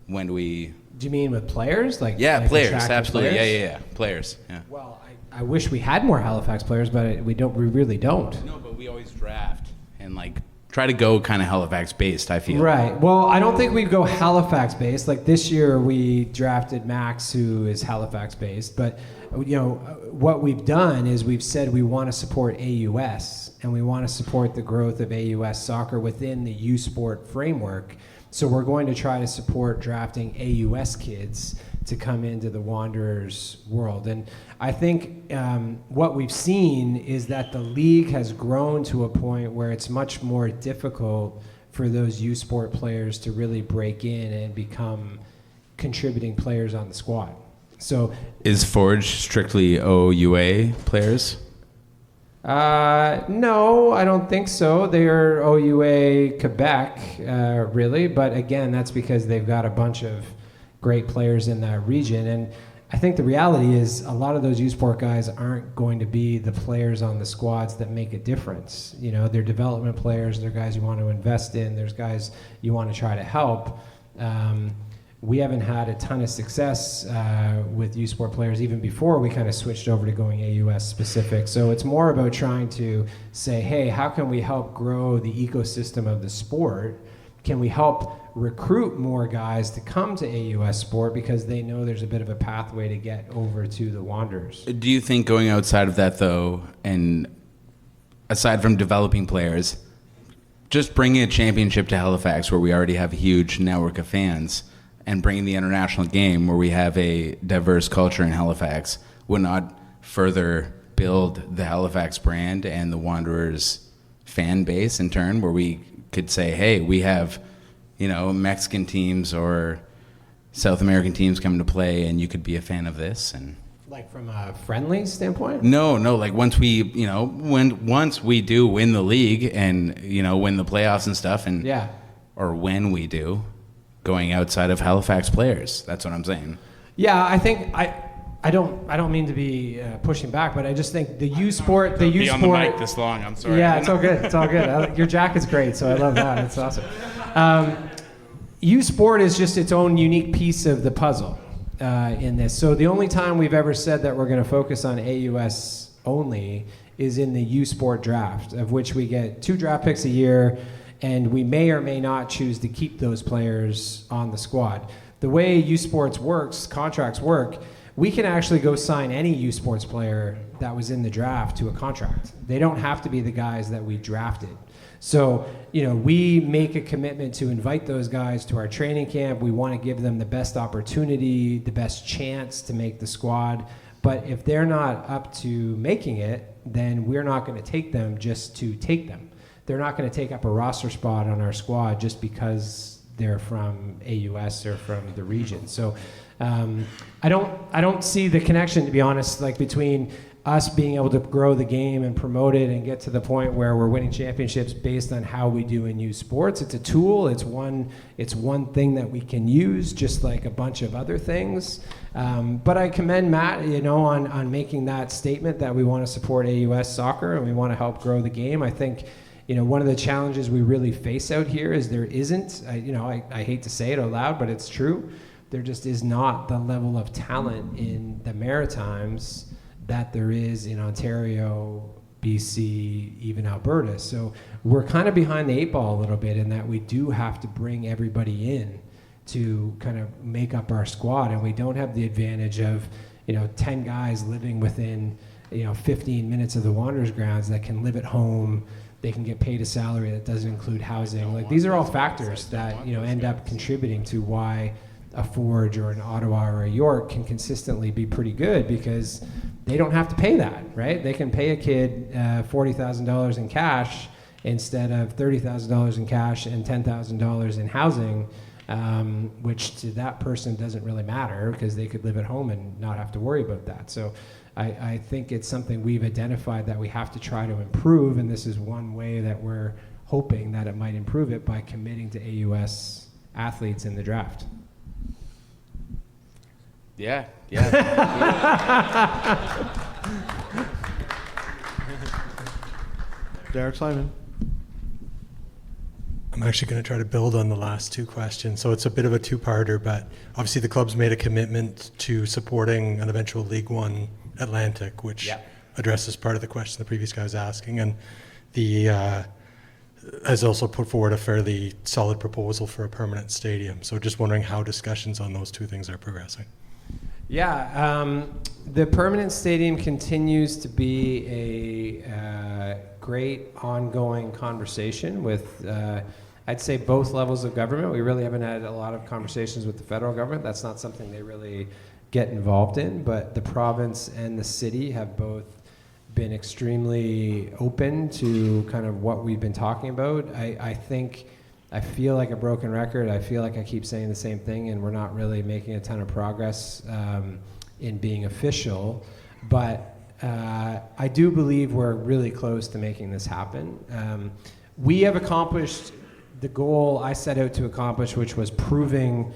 When do we... Do you mean with players? Like players, absolutely. Players? Yeah. Players, yeah. Well, I wish we had more Halifax players, but we really don't. No, but we always draft and like try to go kind of Halifax-based, I feel. Right. Well, I don't think we'd go Halifax-based. Like this year we drafted Max, who is Halifax-based, but what we've done is we've said we want to support AUS and we want to support the growth of AUS soccer within the U Sport framework. So we're going to try to support drafting AUS kids to come into the Wanderers world. And I think what we've seen is that the league has grown to a point where it's much more difficult for those U Sport players to really break in and become contributing players on the squad. So is Forge strictly OUA players? No, I don't think so. They are OUA Quebec, really. But again, that's because they've got a bunch of great players in that region. And I think the reality is a lot of those U Sport guys aren't going to be the players on the squads that make a difference. They're development players. They're guys you want to invest in. There's guys you want to try to help. We haven't had a ton of success with U Sport players even before we kind of switched over to going AUS specific. So it's more about trying to say, hey, how can we help grow the ecosystem of the sport? Can we help recruit more guys to come to AUS sport because they know there's a bit of a pathway to get over to the Wanderers? Do you think going outside of that, though, and aside from developing players, just bringing a championship to Halifax where we already have a huge network of fans and bringing the international game where we have a diverse culture in Halifax would not further build the Halifax brand and the Wanderers fan base in turn, where we could say, hey, we have, Mexican teams or South American teams coming to play, and you could be a fan of this? And Like from a friendly standpoint? No. Like once we, once we do win the league and win the playoffs and stuff, and or when we do, going outside of Halifax players. That's what I'm saying. Yeah, I think I don't mean to be pushing back, but I just think the U Sport, be on the mic this long. I'm sorry. Yeah, it's all good. It's all good. Your jacket's great, so I love that. It's awesome. U Sport is just its own unique piece of the puzzle in this. So the only time we've ever said that we're going to focus on AUS only is in the U Sport draft, of which we get 2 draft picks a year, and we may or may not choose to keep those players on the squad. The way U Sports works, contracts work, we can actually go sign any U Sports player that was in the draft to a contract. They don't have to be the guys that we drafted. So, we make a commitment to invite those guys to our training camp. We want to give them the best opportunity, the best chance to make the squad. But if they're not up to making it, then we're not going to take them just to take them. They're not going to take up a roster spot on our squad just because they're from AUS or from the region. So I don't see the connection, to be honest, like between us being able to grow the game and promote it and get to the point where we're winning championships based on how we do in youth sports. It's a tool. It's one thing that we can use, just like a bunch of other things. But I commend Matt, on making that statement that we want to support AUS soccer and we want to help grow the game. I think, one of the challenges we really face out here is there isn't, I hate to say it out loud, but it's true. There just is not the level of talent in the Maritimes that there is in Ontario, BC, even Alberta. So we're kind of behind the 8 ball a little bit in that we do have to bring everybody in to kind of make up our squad, and we don't have the advantage of 10 guys living within 15 minutes of the Wanderers grounds that can live at home. They can get paid a salary that doesn't include housing. Like, these are all factors that end up contributing to why a Forge or an Ottawa or a York can consistently be pretty good, because they don't have to pay that, right? They can pay a kid $40,000 in cash instead of $30,000 in cash and $10,000 in housing, which to that person doesn't really matter because they could live at home and not have to worry about that. So I think it's something we've identified that we have to try to improve, and this is one way that we're hoping that it might improve it by committing to AUS athletes in the draft. Yeah. Derek Simon. I'm actually going to try to build on the last 2 questions. So it's a bit of a 2-parter, but obviously the club's made a commitment to supporting an eventual League One Atlantic, which addresses part of the question the previous guy was asking, and the has also put forward a fairly solid proposal for a permanent stadium. So just wondering how discussions on those 2 things are progressing. Yeah, the permanent stadium continues to be a great ongoing conversation with, I'd say, both levels of government. We really haven't had a lot of conversations with the federal government. That's not something they really get involved in, but the province and the city have both been extremely open to kind of what we've been talking about. I feel like a broken record. I feel like I keep saying the same thing, and we're not really making a ton of progress in being official. But I do believe we're really close to making this happen. We have accomplished the goal I set out to accomplish, which was proving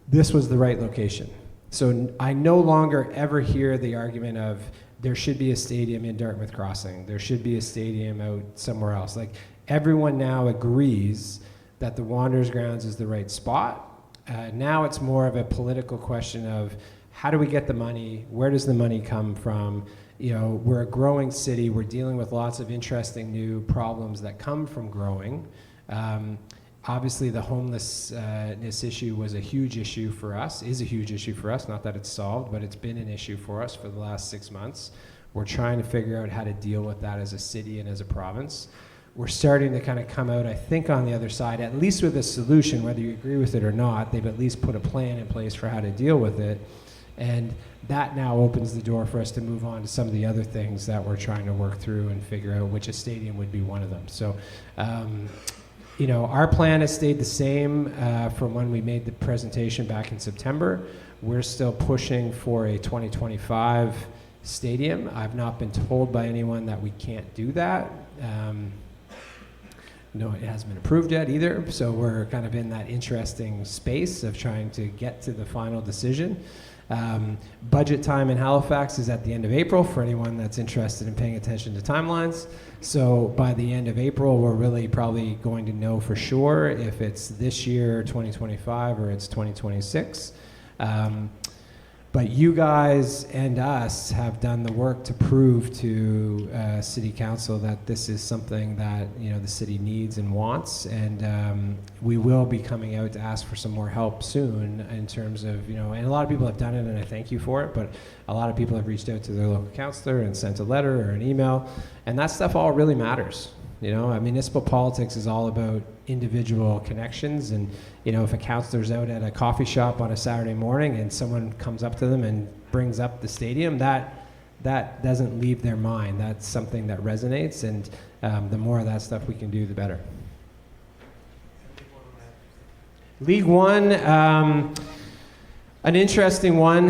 this was the right location. So I no longer ever hear the argument of there should be a stadium in Dartmouth Crossing. There should be a stadium out somewhere else. Like, everyone now agrees that the Wanderers grounds is the right spot. Now it's more of a political question of how do we get the money? Where does the money come from? We're a growing city. We're dealing with lots of interesting new problems that come from growing. Obviously, the homelessness issue was a huge issue for us, is a huge issue for us. Not that it's solved, but it's been an issue for us for the last 6 months. We're trying to figure out how to deal with that as a city and as a province. We're starting to kind of come out, I think, on the other side, at least with a solution, whether you agree with it or not. They've at least put a plan in place for how to deal with it. And that now opens the door for us to move on to some of the other things that we're trying to work through and figure out which a stadium would be one of them. So, our plan has stayed the same from when we made the presentation back in September. We're still pushing for a 2025 stadium. I've not been told by anyone that we can't do that. No, it hasn't been approved yet either. So we're kind of in that interesting space of trying to get to the final decision. Budget time in Halifax is at the end of April for anyone that's interested in paying attention to timelines. So by the end of April, we're really probably going to know for sure if it's this year, 2025, or it's 2026. But you guys and us have done the work to prove to City Council that this is something that the city needs and wants, and we will be coming out to ask for some more help soon in terms of and a lot of people have done it, and I thank you for it. But a lot of people have reached out to their local councillor and sent a letter or an email, and that stuff all really matters. Municipal politics is all about individual connections, and if a councillor's out at a coffee shop on a Saturday morning and someone comes up to them and brings up the stadium, that doesn't leave their mind. That's something that resonates, and the more of that stuff we can do, the better. League One, an interesting one.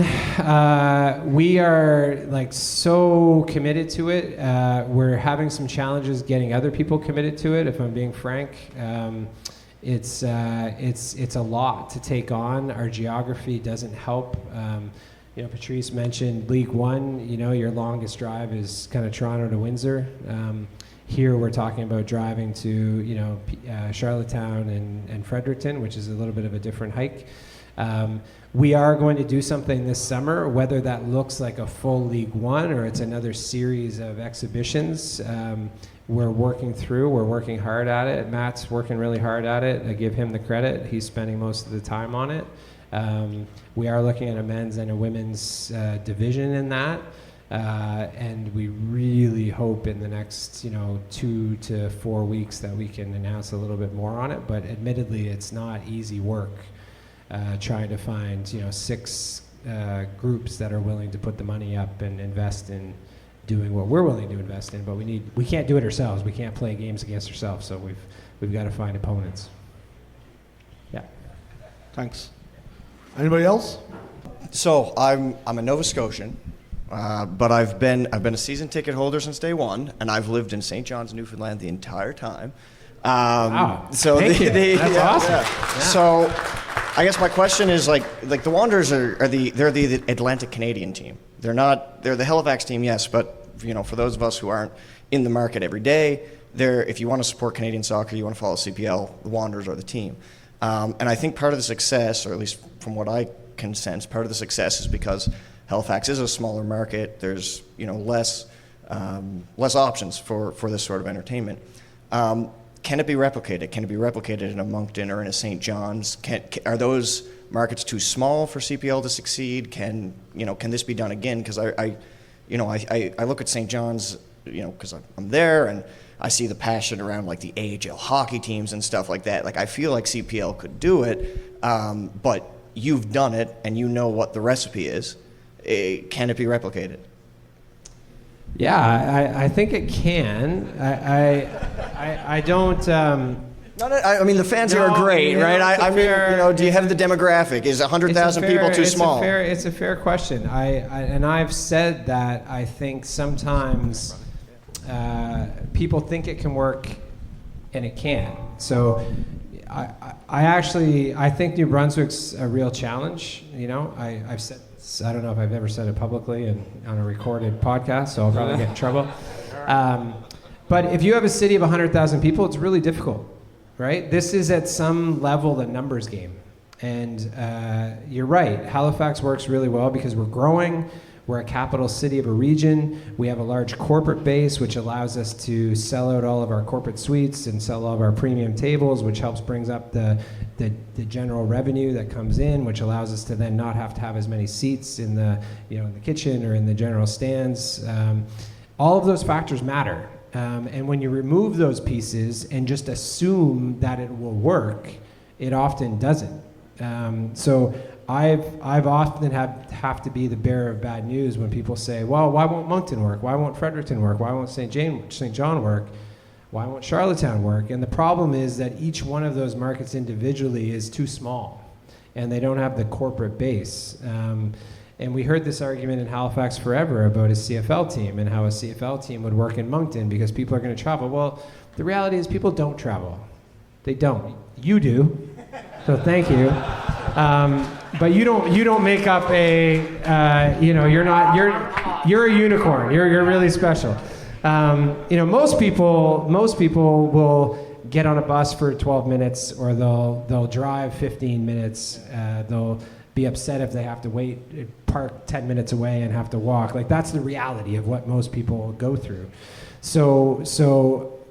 We are so committed to it. We're having some challenges getting other people committed to it, if I'm being frank. It's a lot to take on. Our geography doesn't help. Patrice mentioned League One. Your longest drive is kind of Toronto to Windsor. Here we're talking about driving to Charlottetown and Fredericton, which is a little bit of a different hike. We are going to do something this summer, whether that looks like a full League One or it's another series of exhibitions. We're working hard at it. Matt's working really hard at it. I give him the credit. He's spending most of the time on it. We are looking at a men's and a women's division in that. And we really hope in the next 2 to 4 weeks that we can announce a little bit more on it. But admittedly, it's not easy work. Trying to find 6 groups that are willing to put the money up and invest in doing what we're willing to invest in, but we can't do it ourselves. We can't play games against ourselves, so we've got to find opponents. Yeah. Thanks. Anybody else? So I'm a Nova Scotian, but I've been a season ticket holder since day one, and I've lived in St. John's, Newfoundland the entire time. Wow. So Thank you. That's awesome. Yeah. So I guess my question is like the Wanderers they're the Atlantic Canadian team. They're the Halifax team, yes, but for those of us who aren't in the market every day, if you want to support Canadian soccer, you want to follow CPL, the Wanderers are the team. And I think part of the success, or at least from what I can sense, part of the success is because Halifax is a smaller market. There's less options for this sort of entertainment. Can it be replicated? Can it be replicated in a Moncton or in a St. John's? Are those markets too small for CPL to succeed? Can this be done again? Because I look at St. John's, because I'm there, and I see the passion around like the AHL hockey teams and stuff like that. Like I feel like CPL could do it, but you've done it and you know what the recipe is. Can it be replicated? Yeah, I think it can. I don't. I mean, the fans here are great, right? Do you have the demographic? Is 100,000 people too small? It's a fair question. And I've said that I think sometimes people think it can work, and it can. So I think New Brunswick's a real challenge. I've said. I don't know if I've ever said it publicly and on a recorded podcast, so I'll probably get in trouble. But if you have a city of 100,000 people, it's really difficult, right? This is at some level a numbers game. And you're right, Halifax works really well because we're growing. We're a capital city of a region. We have a large corporate base, which allows us to sell out all of our corporate suites and sell all of our premium tables, which helps brings up the general revenue that comes in, which allows us to then not have to have as many seats in the in the kitchen or in the general stands. All of those factors matter. And when you remove those pieces and just assume that it will work, it often doesn't. So I've often have to be the bearer of bad news when people say, well, why won't Moncton work? Why won't Fredericton work? Why won't St. John work? Why won't Charlottetown work? And the problem is that each one of those markets individually is too small, and they don't have the corporate base. And we heard this argument in Halifax forever about a CFL team and how a CFL team would work in Moncton because people are going to travel. Well, the reality is people don't travel. They don't. You do. So thank you. But you don't make up a, you're a unicorn. You're really special. Most people will get on a bus for 12 minutes, or they'll drive 15 minutes. They'll be upset if they have to park 10 minutes away and have to walk. Like, that's the reality of what most people go through. So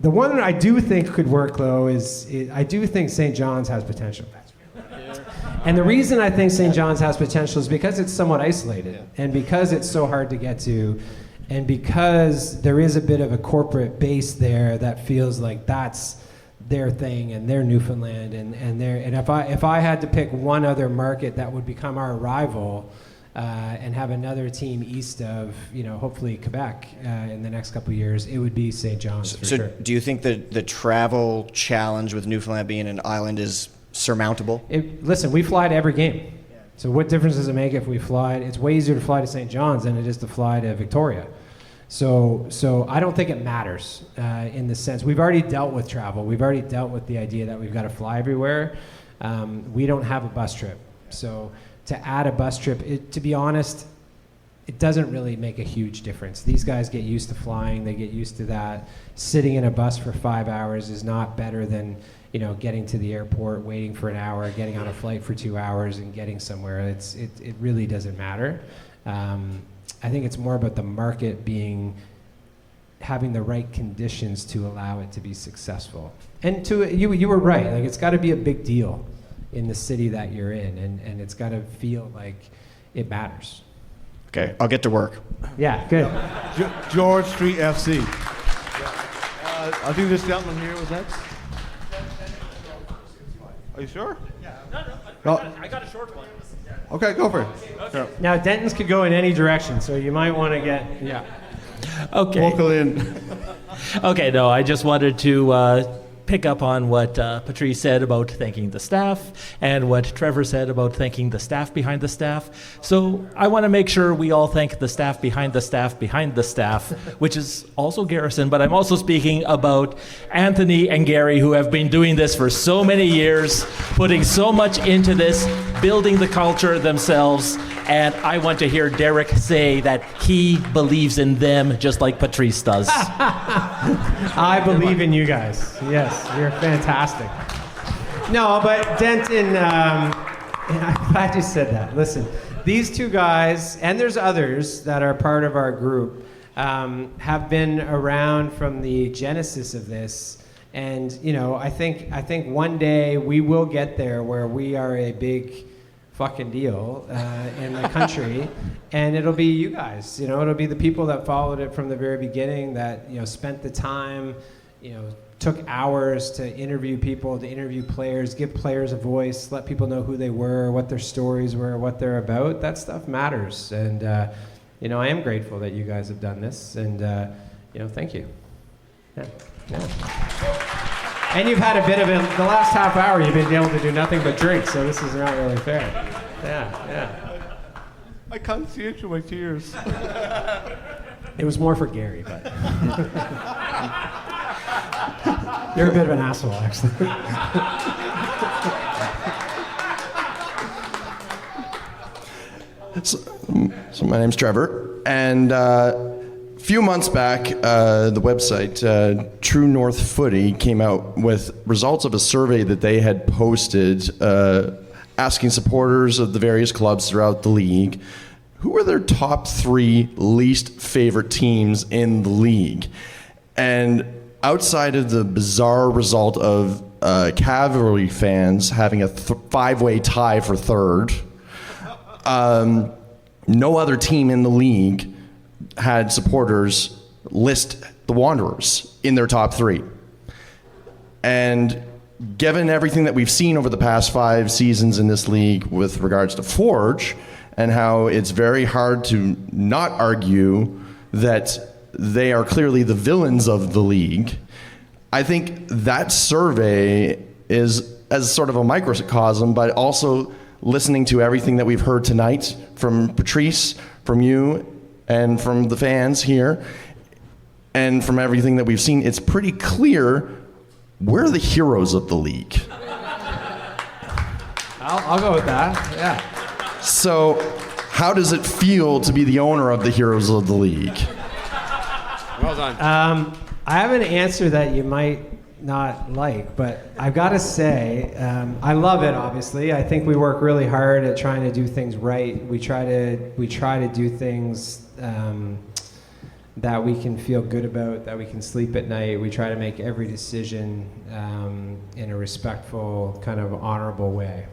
the one that I do think could work, though, is I do think St. John's has potential. And the reason I think St. John's has potential is because it's somewhat isolated, and because it's so hard to get to, and because there is a bit of a corporate base there that feels like that's their thing and their Newfoundland, and if I had to pick one other market that would become our rival and have another team east of, hopefully Quebec in the next couple of years, it would be St. John's. For sure. Do you think that the travel challenge with Newfoundland being an island is surmountable? Listen, we fly to every game. So what difference does it make if we fly? It's way easier to fly to St. John's than it is to fly to Victoria. So I don't think it matters in the sense, we've already dealt with travel. We've already dealt with the idea that we've got to fly everywhere. We don't have a bus trip. So to add a bus trip, to be honest, it doesn't really make a huge difference. These guys get used to flying. They get used to that. Sitting in a bus for 5 hours is not better than getting to the airport, waiting for an hour, getting on a flight for 2 hours, and getting somewhere. It really doesn't matter. I think it's more about the market having the right conditions to allow it to be successful. And you were right. Like, it's got to be a big deal in the city that you're in, and it's got to feel like it matters. Okay, I'll get to work. Yeah, good. George Street FC. I think this gentleman here was next. Are you sure? Yeah. No, I got a short one. Okay, go for it. Okay. Now, Denton's could go in any direction, so you might want to get, Okay. Vocal in. Okay, no, I just wanted to pick up on what Patrice said about thanking the staff and what Trevor said about thanking the staff behind the staff. So I want to make sure we all thank the staff behind the staff behind the staff, which is also Garrison, but I'm also speaking about Anthony and Gary, who have been doing this for so many years, putting so much into this, building the culture themselves. And I want to hear Derek say that he believes in them just like Patrice does. I believe in you guys. Yes, you're fantastic. No, but Denton, I'm glad you said that. Listen, these two guys, and there's others that are part of our group, have been around from the genesis of this. And, I think one day we will get there where we are a big fucking deal in the country, and it'll be you guys. It'll be the people that followed it from the very beginning, that spent the time, took hours to interview people, to interview players, give players a voice, let people know who they were, what their stories were, what they're about. That stuff matters, and I am grateful that you guys have done this, and thank you. Yeah. And you've had a bit of it, the last half hour you've been able to do nothing but drink, so this is not really fair. Yeah. I can't see it through my tears. It was more for Gary, but... You're a bit of an asshole, actually. So my name's Trevor, and few months back, the website True North Footy came out with results of a survey that they had posted asking supporters of the various clubs throughout the league who were their top 3 least favorite teams in the league. And outside of the bizarre result of Cavalry fans having a 5-way tie for third, no other team in the league had supporters list the Wanderers in their top 3. And given everything that we've seen over the past 5 seasons in this league with regards to Forge, and how it's very hard to not argue that they are clearly the villains of the league, I think that survey is as sort of a microcosm, but also listening to everything that we've heard tonight from Patrice, from you, and from the fans here, and from everything that we've seen, it's pretty clear we're the heroes of the league. I'll go with that, yeah. So, how does it feel to be the owner of the heroes of the league? Well done. I have an answer that you might not like, but I've got to say, I love it. Obviously, I think we work really hard at trying to do things right. We try to do things that we can feel good about, that we can sleep at night. We try to make every decision in a respectful, kind of honorable way.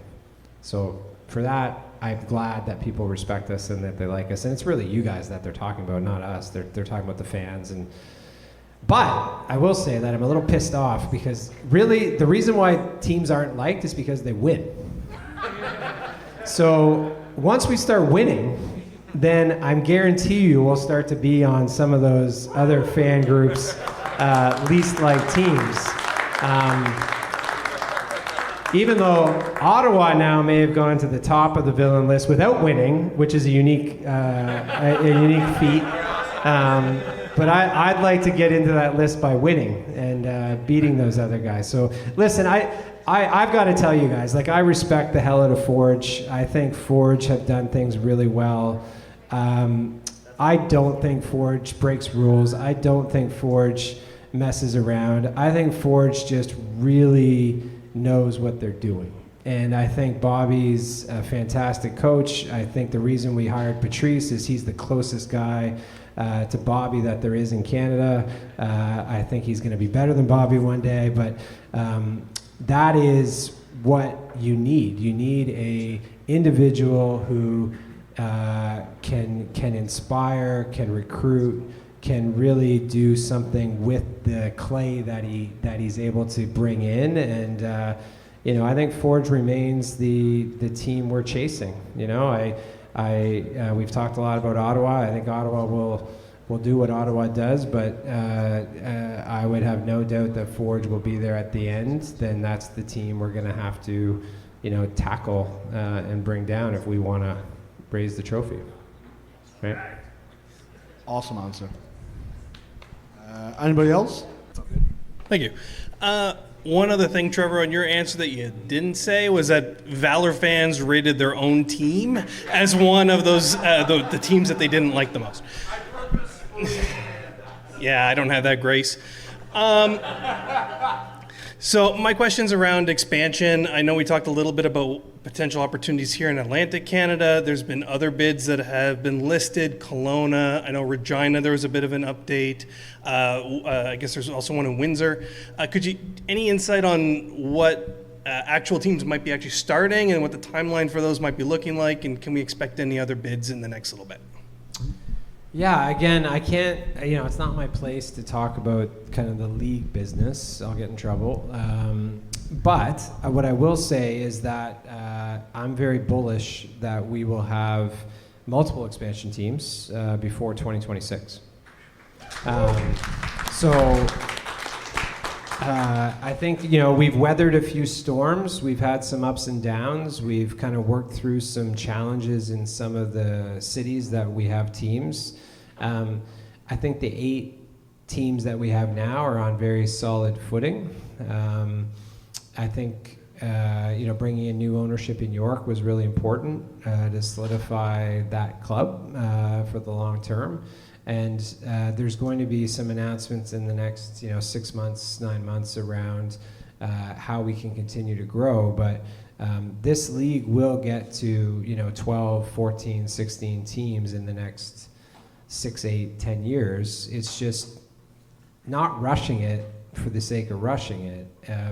So for that, I'm glad that people respect us and that they like us. And it's really you guys that they're talking about, not us. They're talking about the fans. But I will say that I'm a little pissed off because really the reason why teams aren't liked is because they win. So once we start winning, then I guarantee you we'll start to be on some of those other fan groups' least liked teams. Even though Ottawa now may have gone to the top of the villain list without winning, which is a unique feat. But I'd like to get into that list by winning and beating those other guys. So listen, I've got to tell you guys, like, I respect the hell out of Forge. I think Forge have done things really well. I don't think Forge breaks rules. I don't think Forge messes around. I think Forge just really knows what they're doing. And I think Bobby's a fantastic coach. I think the reason we hired Patrice is he's the closest guy to Bobby that there is in Canada. I think he's going to be better than Bobby one day, but that is what you need. You need a individual who can inspire, can recruit, can really do something with the clay that he's able to bring in. And I think Forge remains the team we're chasing. We've talked a lot about Ottawa. I think Ottawa will do what Ottawa does, but I would have no doubt that Forge will be there at the end. Then that's the team we're going to have to, tackle and bring down if we want to raise the trophy. Right? Awesome answer. Anybody else? Thank you. One other thing, Trevor, on your answer that you didn't say was that Valor fans rated their own team as one of those the teams that they didn't like the most. Yeah, I don't have that grace. So my question's around expansion. I know we talked a little bit about potential opportunities here in Atlantic Canada. There's been other bids that have been listed. Kelowna, I know Regina, there was a bit of an update. I guess there's also one in Windsor. Any insight on what actual teams might be actually starting and what the timeline for those might be looking like? And can we expect any other bids in the next little bit? Yeah, again, I can't, it's not my place to talk about kind of the league business. I'll get in trouble. But what I will say is that I'm very bullish that we will have multiple expansion teams before 2026. I think, we've weathered a few storms. We've had some ups and downs. We've kind of worked through some challenges in some of the cities that we have teams. I think the 8 teams that we have now are on very solid footing. I think, bringing in new ownership in York was really important to solidify that club for the long term. And there's going to be some announcements in the next, 6 months, 9 months around how we can continue to grow. But this league will get to, 12, 14, 16 teams in the next 6, 8, 10 years. It's just not rushing it for the sake of rushing it,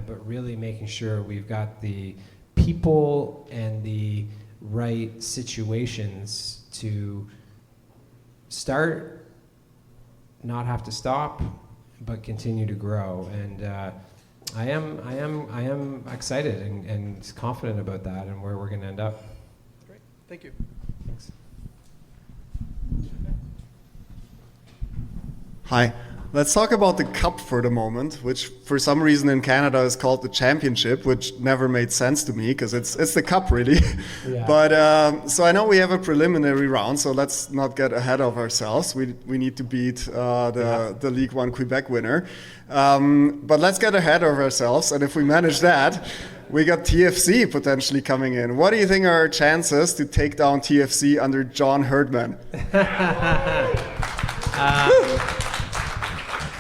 but really making sure we've got the people and the right situations to start, not have to stop, but continue to grow. And I am excited and confident about that and where we're going to end up. Great. Thank you. Thanks. Hi. Let's talk about the Cup for the moment, which for some reason in Canada is called the Championship, which never made sense to me because it's the Cup really. Yeah. But so I know we have a preliminary round, so let's not get ahead of ourselves. We need to beat the League One Quebec winner. But let's get ahead of ourselves, and if we manage that, we got TFC potentially coming in. What do you think are our chances to take down TFC under John Herdman?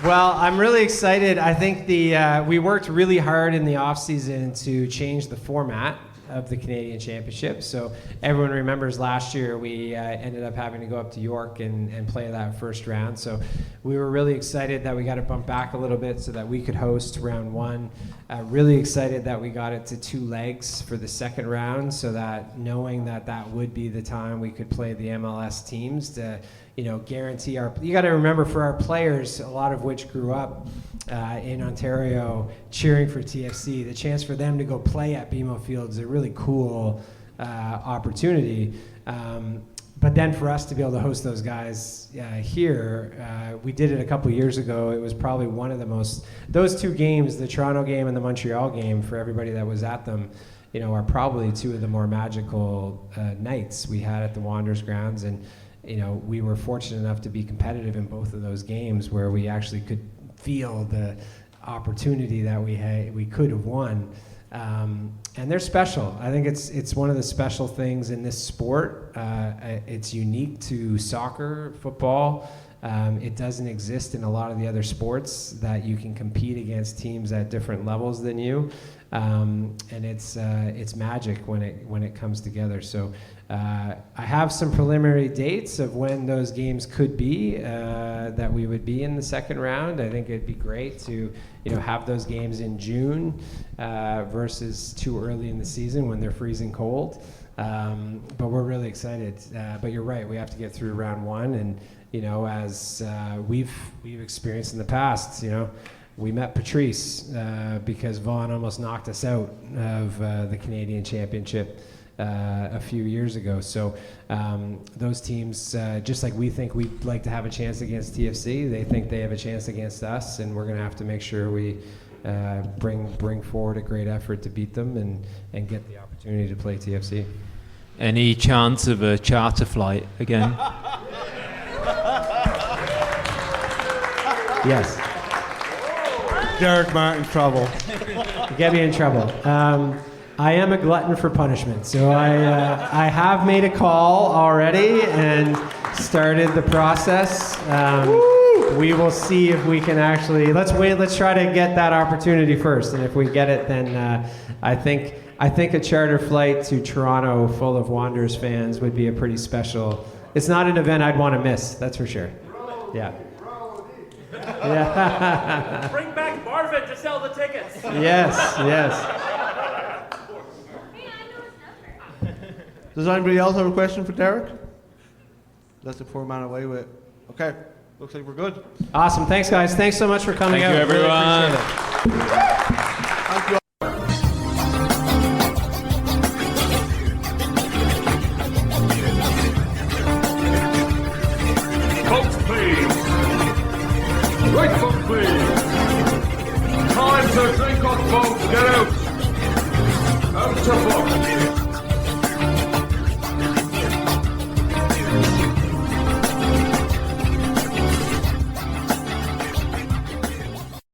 Well, I'm really excited. I think we worked really hard in the offseason to change the format of the Canadian Championship. So everyone remembers last year we ended up having to go up to York and play that first round. So we were really excited that we got it bumped back a little bit so that we could host round one. Really excited that we got it to 2 legs for the second round, so that knowing that would be the time we could play the MLS teams to, guarantee you got to remember, for our players, a lot of which grew up in Ontario cheering for TFC, the chance for them to go play at BMO Field is a really cool opportunity. But then for us to be able to host those guys here, we did it a couple years ago. It was probably one of the most, those 2 games, the Toronto game and the Montreal game, for everybody that was at them, are probably 2 of the more magical nights we had at the Wanderers grounds. And we were fortunate enough to be competitive in both of those games, where we actually could feel the opportunity that we could have won. And they're special. I think it's one of the special things in this sport. It's unique to soccer, football. It doesn't exist in a lot of the other sports, that you can compete against teams at different levels than you. And it's magic when it comes together. So I have some preliminary dates of when those games could be, that we would be in the second round. I think it'd be great to have those games in June versus too early in the season when they're freezing cold. But we're really excited. But you're right, we have to get through round one, and as we've experienced in the past, we met Patrice because Vaughan almost knocked us out of the Canadian Championship a few years ago. So those teams, just like we think we'd like to have a chance against TFC, they think they have a chance against us, and we're going to have to make sure we bring forward a great effort to beat them and get the opportunity to play TFC. Any chance of a charter flight again? Yes. Derek Martin trouble. You get me in trouble. I am a glutton for punishment, so I have made a call already and started the process. We will see if we can actually, let's try to get that opportunity first, and if we get it, then I think a charter flight to Toronto full of Wanderers fans would be a pretty special, it's not an event I'd want to miss, that's for sure. Yeah. Yeah. Bring back Marvin to sell the tickets. Yes. Does anybody else have a question for Derek? That's the 4-man away with. Okay, looks like we're good. Awesome, thanks guys. Thanks so much for coming out. Thank you, everyone. Really appreciate it. Folks, please. Right foot, please. Time to drink up, folks. Get out. Out to book.